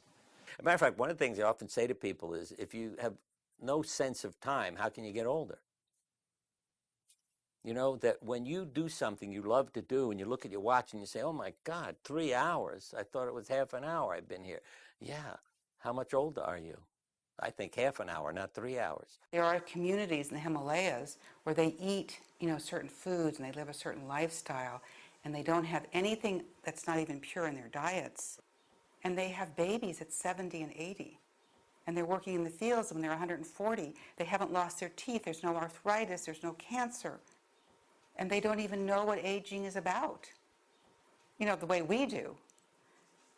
As a matter of fact, one of the things I often say to people is, if you have no sense of time, how can you get older? You know, that when you do something you love to do and you look at your watch and you say, oh my God, 3 hours. I thought it was half an hour I've been here. Yeah, how much older are you? I think half an hour, not 3 hours. There are communities in the Himalayas where they eat, certain foods and they live a certain lifestyle, and they don't have anything that's not even pure in their diets. And they have babies at 70 and 80. And they're working in the fields when they're 140. They haven't lost their teeth. There's no arthritis. There's no cancer. And they don't even know what aging is about, the way we do.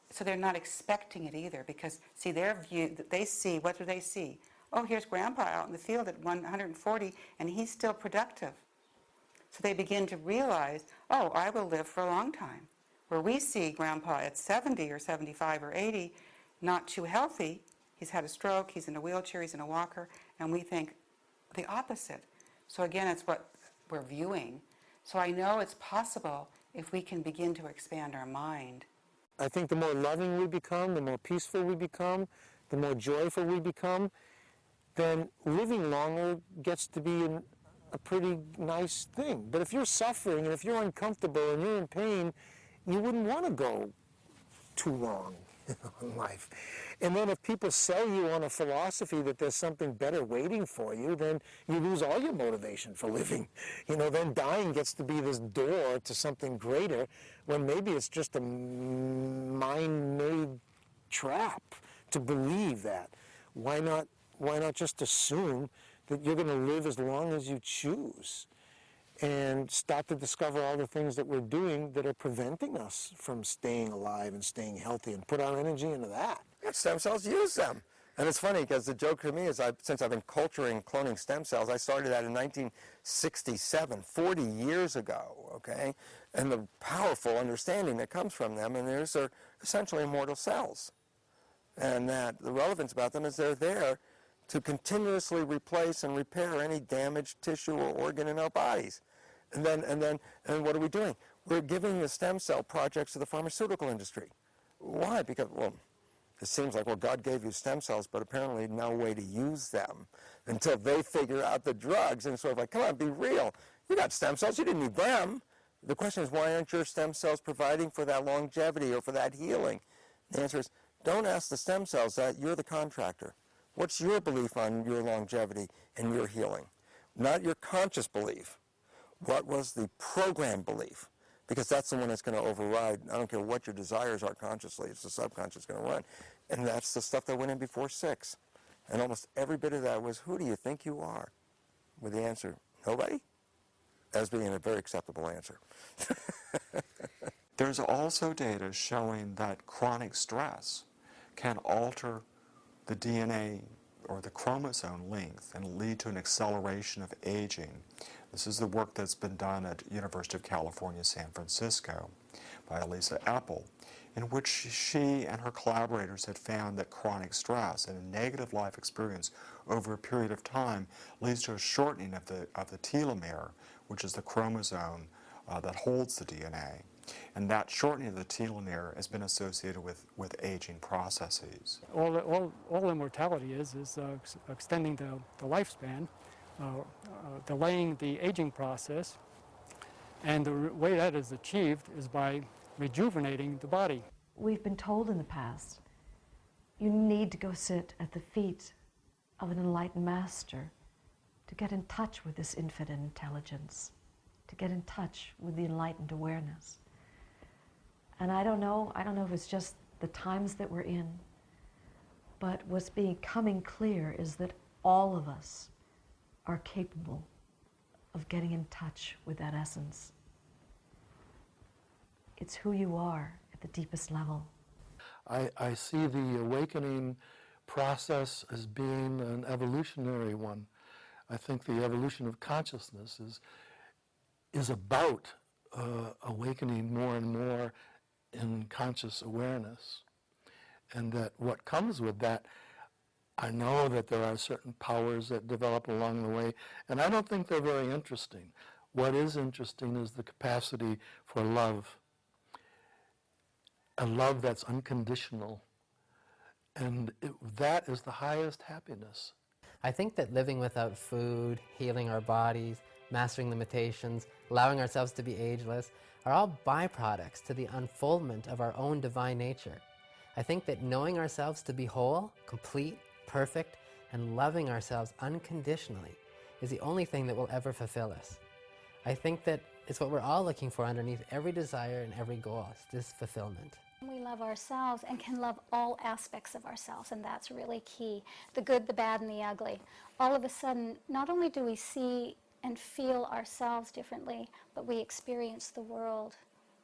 So they're not expecting it either, because, see, their view, they see, what do they see? Oh, here's Grandpa out in the field at 140, and he's still productive. So they begin to realize, oh, I will live for a long time. Where we see Grandpa at 70 or 75 or 80, not too healthy, he's had a stroke, he's in a wheelchair, he's in a walker, and we think the opposite. So again, it's what we're viewing. So I know it's possible if we can begin to expand our mind. I think the more loving we become, the more peaceful we become, the more joyful we become, then living longer gets to be a pretty nice thing. But if you're suffering and if you're uncomfortable and you're in pain, you wouldn't want to go too long in life. And then if people sell you on a philosophy that there's something better waiting for you, then you lose all your motivation for living. Then dying gets to be this door to something greater, when maybe it's just a mind-made trap to believe that. Why not just assume that you're going to live as long as you choose, and start to discover all the things that we're doing that are preventing us from staying alive and staying healthy, and put our energy into that. Stem cells, use them. And it's funny, because the joke to me is, since I've been culturing cloning stem cells, I started that in 1967, 40 years ago, okay? And the powerful understanding that comes from them, and they're essentially immortal cells. And that the relevance about them is they're there to continuously replace and repair any damaged tissue or organ in our bodies. And what are we doing? We're giving the stem cell projects to the pharmaceutical industry. Why? Because, well, it seems like, well, God gave you stem cells, but apparently no way to use them until they figure out the drugs. And it's sort of like, come on, be real. You got stem cells, you didn't need them. The question is, why aren't your stem cells providing for that longevity or for that healing? The answer is, don't ask the stem cells that. You're the contractor. What's your belief on your longevity and your healing? Not your conscious belief. What was the program belief because that's the one that's going to override. I don't care what your desires are consciously, it's the subconscious going to run. And that's the stuff that went in before 6. And almost every bit of that was, who do you think you are? With the answer, nobody, as being a very acceptable answer. There's also data showing that chronic stress can alter the DNA or the chromosome length and lead to an acceleration of aging. This is the work that's been done at University of California, San Francisco by Elisa Epel, in which she and her collaborators had found that chronic stress and a negative life experience over a period of time leads to a shortening of the telomere, which is the chromosome that holds the DNA. And that shortening of the telomere has been associated with aging processes. All immortality is extending the lifespan, delaying the aging process, and the way that is achieved is by rejuvenating the body. We've been told in the past, you need to go sit at the feet of an enlightened master to get in touch with this infinite intelligence, to get in touch with the enlightened awareness. And I don't know if it's just the times that we're in, but what's becoming clear is that all of us are capable of getting in touch with that essence. It's who you are at the deepest level. I see the awakening process as being an evolutionary one. I think the evolution of consciousness is about awakening more and more in conscious awareness. And that what comes with that, I know that there are certain powers that develop along the way, and I don't think they're very interesting. What is interesting is the capacity for love, a love that's unconditional, and that is the highest happiness. I think that living without food, healing our bodies, mastering limitations, allowing ourselves to be ageless, are all byproducts to the unfoldment of our own divine nature. I think that knowing ourselves to be whole, complete, perfect, and loving ourselves unconditionally is the only thing that will ever fulfill us. I think that it's what we're all looking for underneath every desire and every goal, is this fulfillment. We love ourselves and can love all aspects of ourselves, and that's really key. The good, the bad, and the ugly. All of a sudden, not only do we see and feel ourselves differently, but we experience the world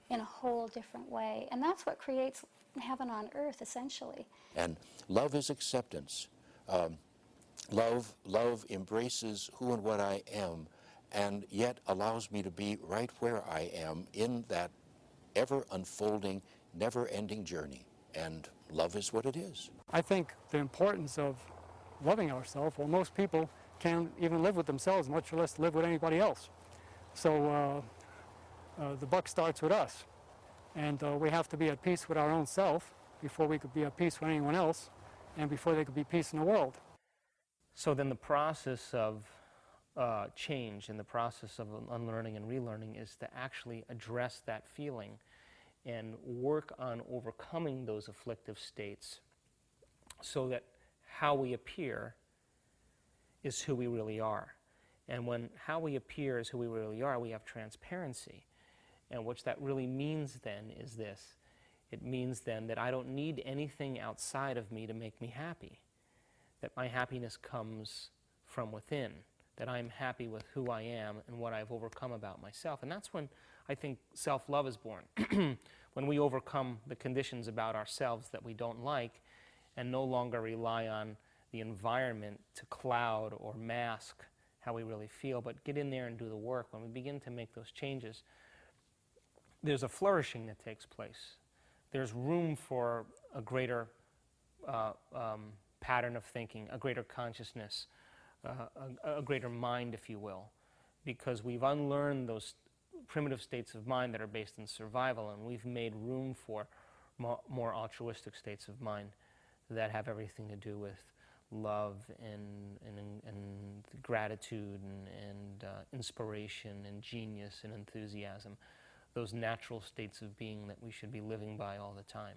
in a whole different way. And that's what creates heaven on earth, essentially. And love is acceptance. Love embraces who and what I am, and yet allows me to be right where I am in that ever-unfolding, never-ending journey. And love is what it is. I think the importance of loving ourselves, well, most people can't even live with themselves, much less live with anybody else. So the buck starts with us. And we have to be at peace with our own self before we could be at peace with anyone else, and before there could be peace in the world. So then the process of change and the process of unlearning and relearning is to actually address that feeling and work on overcoming those afflictive states so that how we appear is who we really are. And when how we appear is who we really are, we have transparency. And what that really means then is this. It means then that I don't need anything outside of me to make me happy. That my happiness comes from within. That I'm happy with who I am and what I've overcome about myself. And that's when I think self-love is born. When we overcome the conditions about ourselves that we don't like and no longer rely on the environment to cloud or mask how we really feel, but get in there and do the work. When we begin to make those changes, there's a flourishing that takes place. There's room for a greater pattern of thinking, a greater consciousness, a greater mind, if you will, because we've unlearned those primitive states of mind that are based in survival, and we've made room for more altruistic states of mind that have everything to do with love and gratitude and inspiration and genius and enthusiasm, those natural states of being that we should be living by all the time.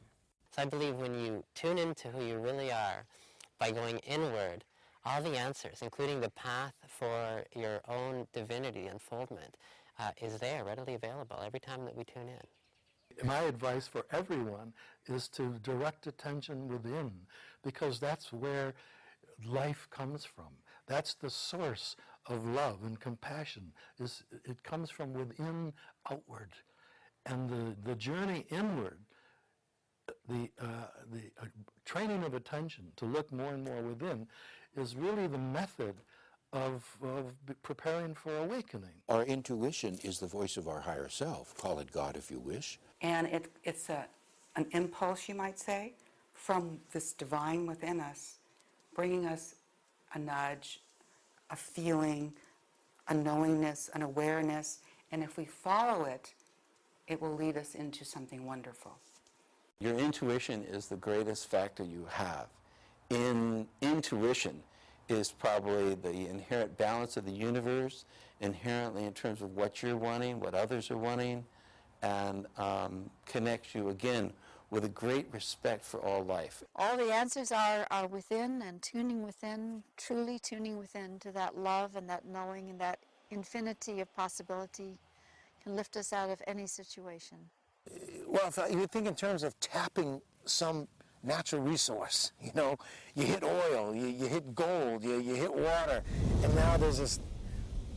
So I believe when you tune into who you really are by going inward, all the answers, including the path for your own divinity unfoldment, is there, readily available, every time that we tune in. My advice for everyone is to direct attention within, because that's where life comes from. That's the source of love and compassion. It comes from within outward. And the journey inward, the training of attention to look more and more within, is really the method of preparing for awakening. Our intuition is the voice of our higher self. Call it God if you wish. And it's an impulse, you might say, from this divine within us, bringing us a nudge, a feeling, a knowingness, an awareness. And if we follow it, it will lead us into something wonderful. Your intuition is the greatest factor you have. Intuition is probably the inherent balance of the universe, inherently in terms of what you're wanting, what others are wanting, and connects you, again, with a great respect for all life. All the answers are within, and tuning within, truly tuning within to that love and that knowing and that infinity of possibility can lift us out of any situation. Well, if you think in terms of tapping some natural resource, you know, you hit oil, you hit gold, you hit water, and now there's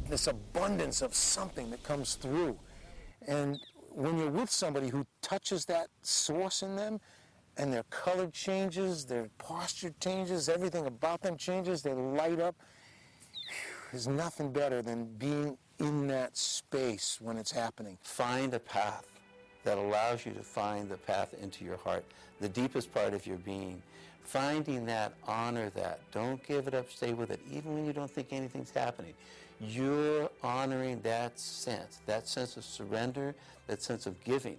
this abundance of something that comes through. And when you're with somebody who touches that source in them, and their color changes, their posture changes, everything about them changes, they light up, there's nothing better than being in that space when it's happening. Find a path that allows you to find the path into your heart, the deepest part of your being. Finding that, honor that. Don't give it up, stay with it, even when you don't think anything's happening. You're honoring that sense of surrender, that sense of giving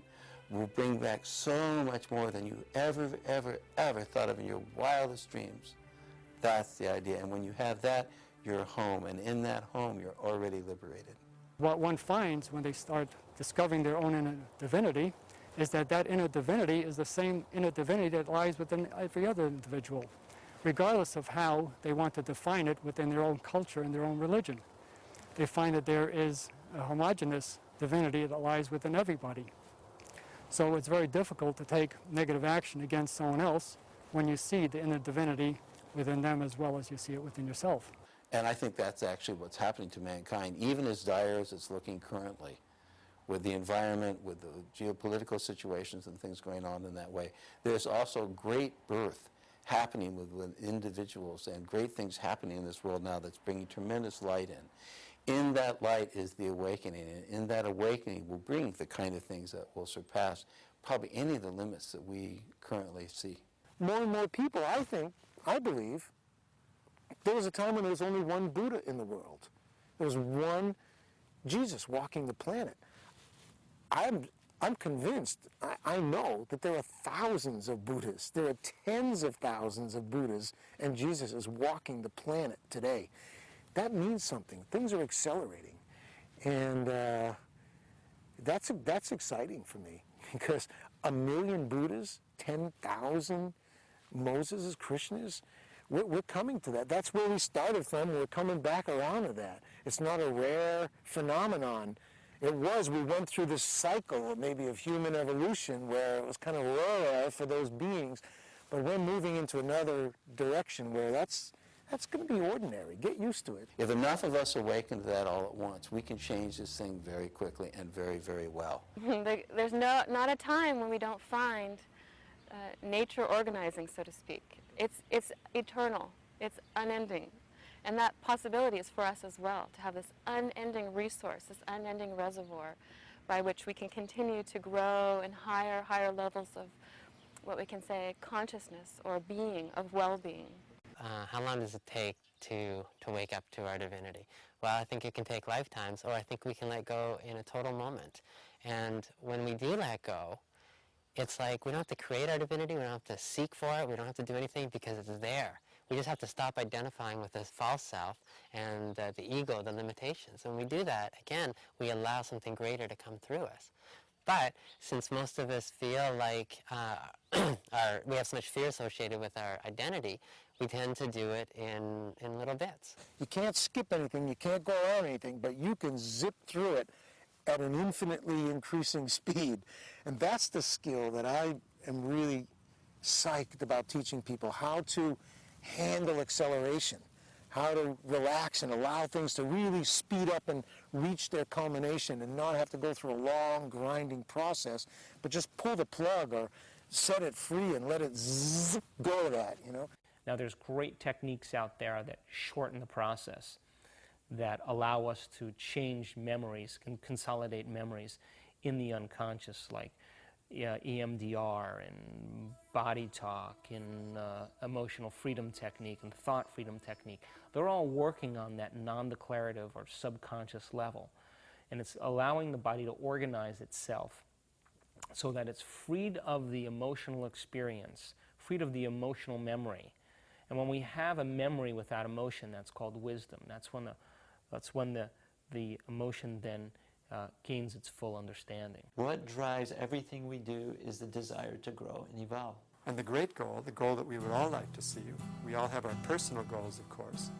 will bring back so much more than you ever thought of in your wildest dreams. That's the idea. And when you have that, you're home. And in that home, you're already liberated. What one finds when they start discovering their own inner divinity is that that inner divinity is the same inner divinity that lies within every other individual, regardless of how they want to define it within their own culture and their own religion. They find that there is a homogeneous divinity that lies within everybody. So it's very difficult to take negative action against someone else when you see the inner divinity within them as well as you see it within yourself. And I think that's actually what's happening to mankind, even as dire as it's looking currently, with the environment, with the geopolitical situations and things going on in that way. There's also great birth happening with individuals and great things happening in this world now that's bringing tremendous light in. In that light is the awakening, and in that awakening will bring the kind of things that will surpass probably any of the limits that we currently see. More and more people, I believe, there was a time when there was only one Buddha in the world. There was one Jesus walking the planet. I'm convinced, I know that there are thousands of Buddhas. There are tens of thousands of Buddhas, and Jesus is walking the planet today. That means something. Things are accelerating. And that's exciting for me, because 1 million Buddhas, 10,000 Moses, Krishnas, we're coming to that. That's where we started from. We're coming back around to that. It's not a rare phenomenon. We went through this cycle maybe of human evolution where it was kind of rare for those beings, but we're moving into another direction where that's going to be ordinary. Get used to it. If enough of us awaken to that all at once, we can change this thing very quickly and very, very well. There's not a time when we don't find nature organizing, so to speak. It's eternal. It's unending. And that possibility is for us as well, to have this unending resource, this unending reservoir by which we can continue to grow in higher levels of what we can say consciousness or being, of well-being. How long does it take to wake up to our divinity? Well, I think it can take lifetimes, or I think we can let go in a total moment. And when we do let go, it's like we don't have to create our divinity, we don't have to seek for it, we don't have to do anything because it's there. We just have to stop identifying with this false self and the ego, the limitations. When we do that, again, we allow something greater to come through us. But since most of us feel like we have so much fear associated with our identity, we tend to do it in little bits. You can't skip anything, you can't go around anything, but you can zip through it at an infinitely increasing speed. And that's the skill that I am really psyched about teaching people, how to handle acceleration, how to relax and allow things to really speed up and reach their culmination and not have to go through a long, grinding process, but just pull the plug or set it free and let it zzz, go to that, you know? Now, there's great techniques out there that shorten the process, that allow us to change memories, can consolidate memories in the unconscious, like EMDR and body talk and emotional freedom technique and thought freedom technique. They're all working on that non-declarative or subconscious level. And it's allowing the body to organize itself so that it's freed of the emotional experience, freed of the emotional memory. And when we have a memory without emotion, that's called wisdom. That's when the emotion then gains its full understanding. What drives everything we do is the desire to grow and evolve. And the great goal, the goal that we would all like to see, we all have our personal goals, of course,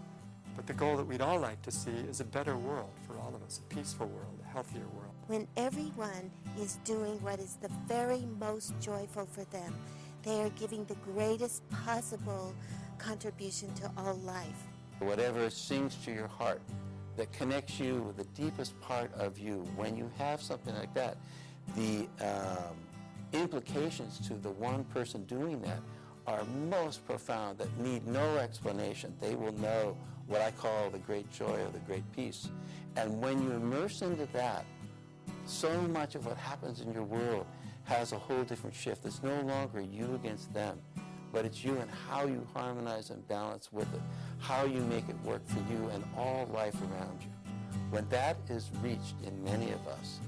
but the goal that we'd all like to see is a better world for all of us, a peaceful world, a healthier world. When everyone is doing what is the very most joyful for them, they are giving the greatest possible contribution to all life. Whatever sings to your heart, that connects you with the deepest part of you, when you have something like that, the implications to the one person doing that are most profound, that need no explanation. They will know what I call the great joy or the great peace. And when you immerse into that, so much of what happens in your world has a whole different shift. It's no longer you against them, but it's you and how you harmonize and balance with it, how you make it work for you and all life around you. When that is reached in many of us,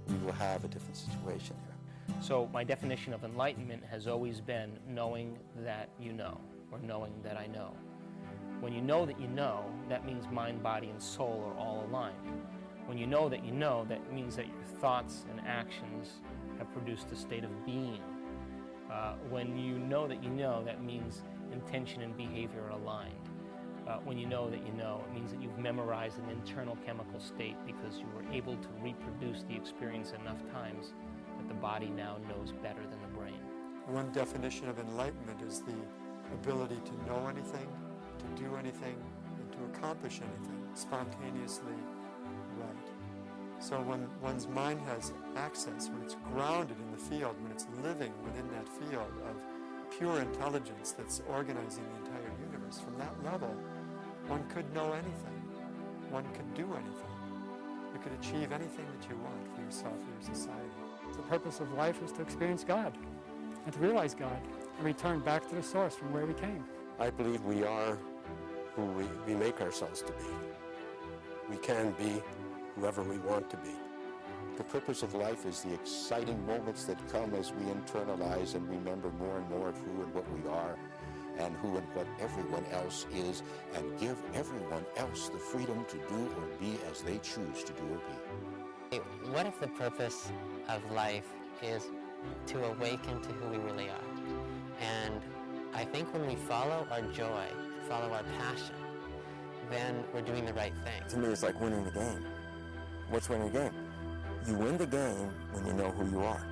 we will have a different situation here. So my definition of enlightenment has always been knowing that you know, or knowing that I know. When you know, that means mind, body, and soul are all aligned. When you know, that means that your thoughts and actions have produced a state of being. When you know, that means intention and behavior are aligned. When you know, it means that you've memorized an internal chemical state because you were able to reproduce the experience enough times that the body now knows better than the brain. One definition of enlightenment is the ability to know anything, to do anything, and to accomplish anything spontaneously right. So when one's mind has access, when it's grounded in the field, when it's living within that field of pure intelligence that's organizing the entire universe, from that level, one could know anything. One could do anything. You could achieve anything that you want for yourself, for your society. The purpose of life is to experience God and to realize God and return back to the source from where we came. I believe we are who we make ourselves to be. We can be whoever we want to be. The purpose of life is the exciting moments that come as we internalize and remember more and more of who and what we are and who and what everyone else is, and give everyone else the freedom to do or be as they choose to do or be. What if the purpose of life is to awaken to who we really are? And I think when we follow our joy, follow our passion, then we're doing the right thing. To me, it's like winning the game. What's winning the game? You win the game when you know who you are.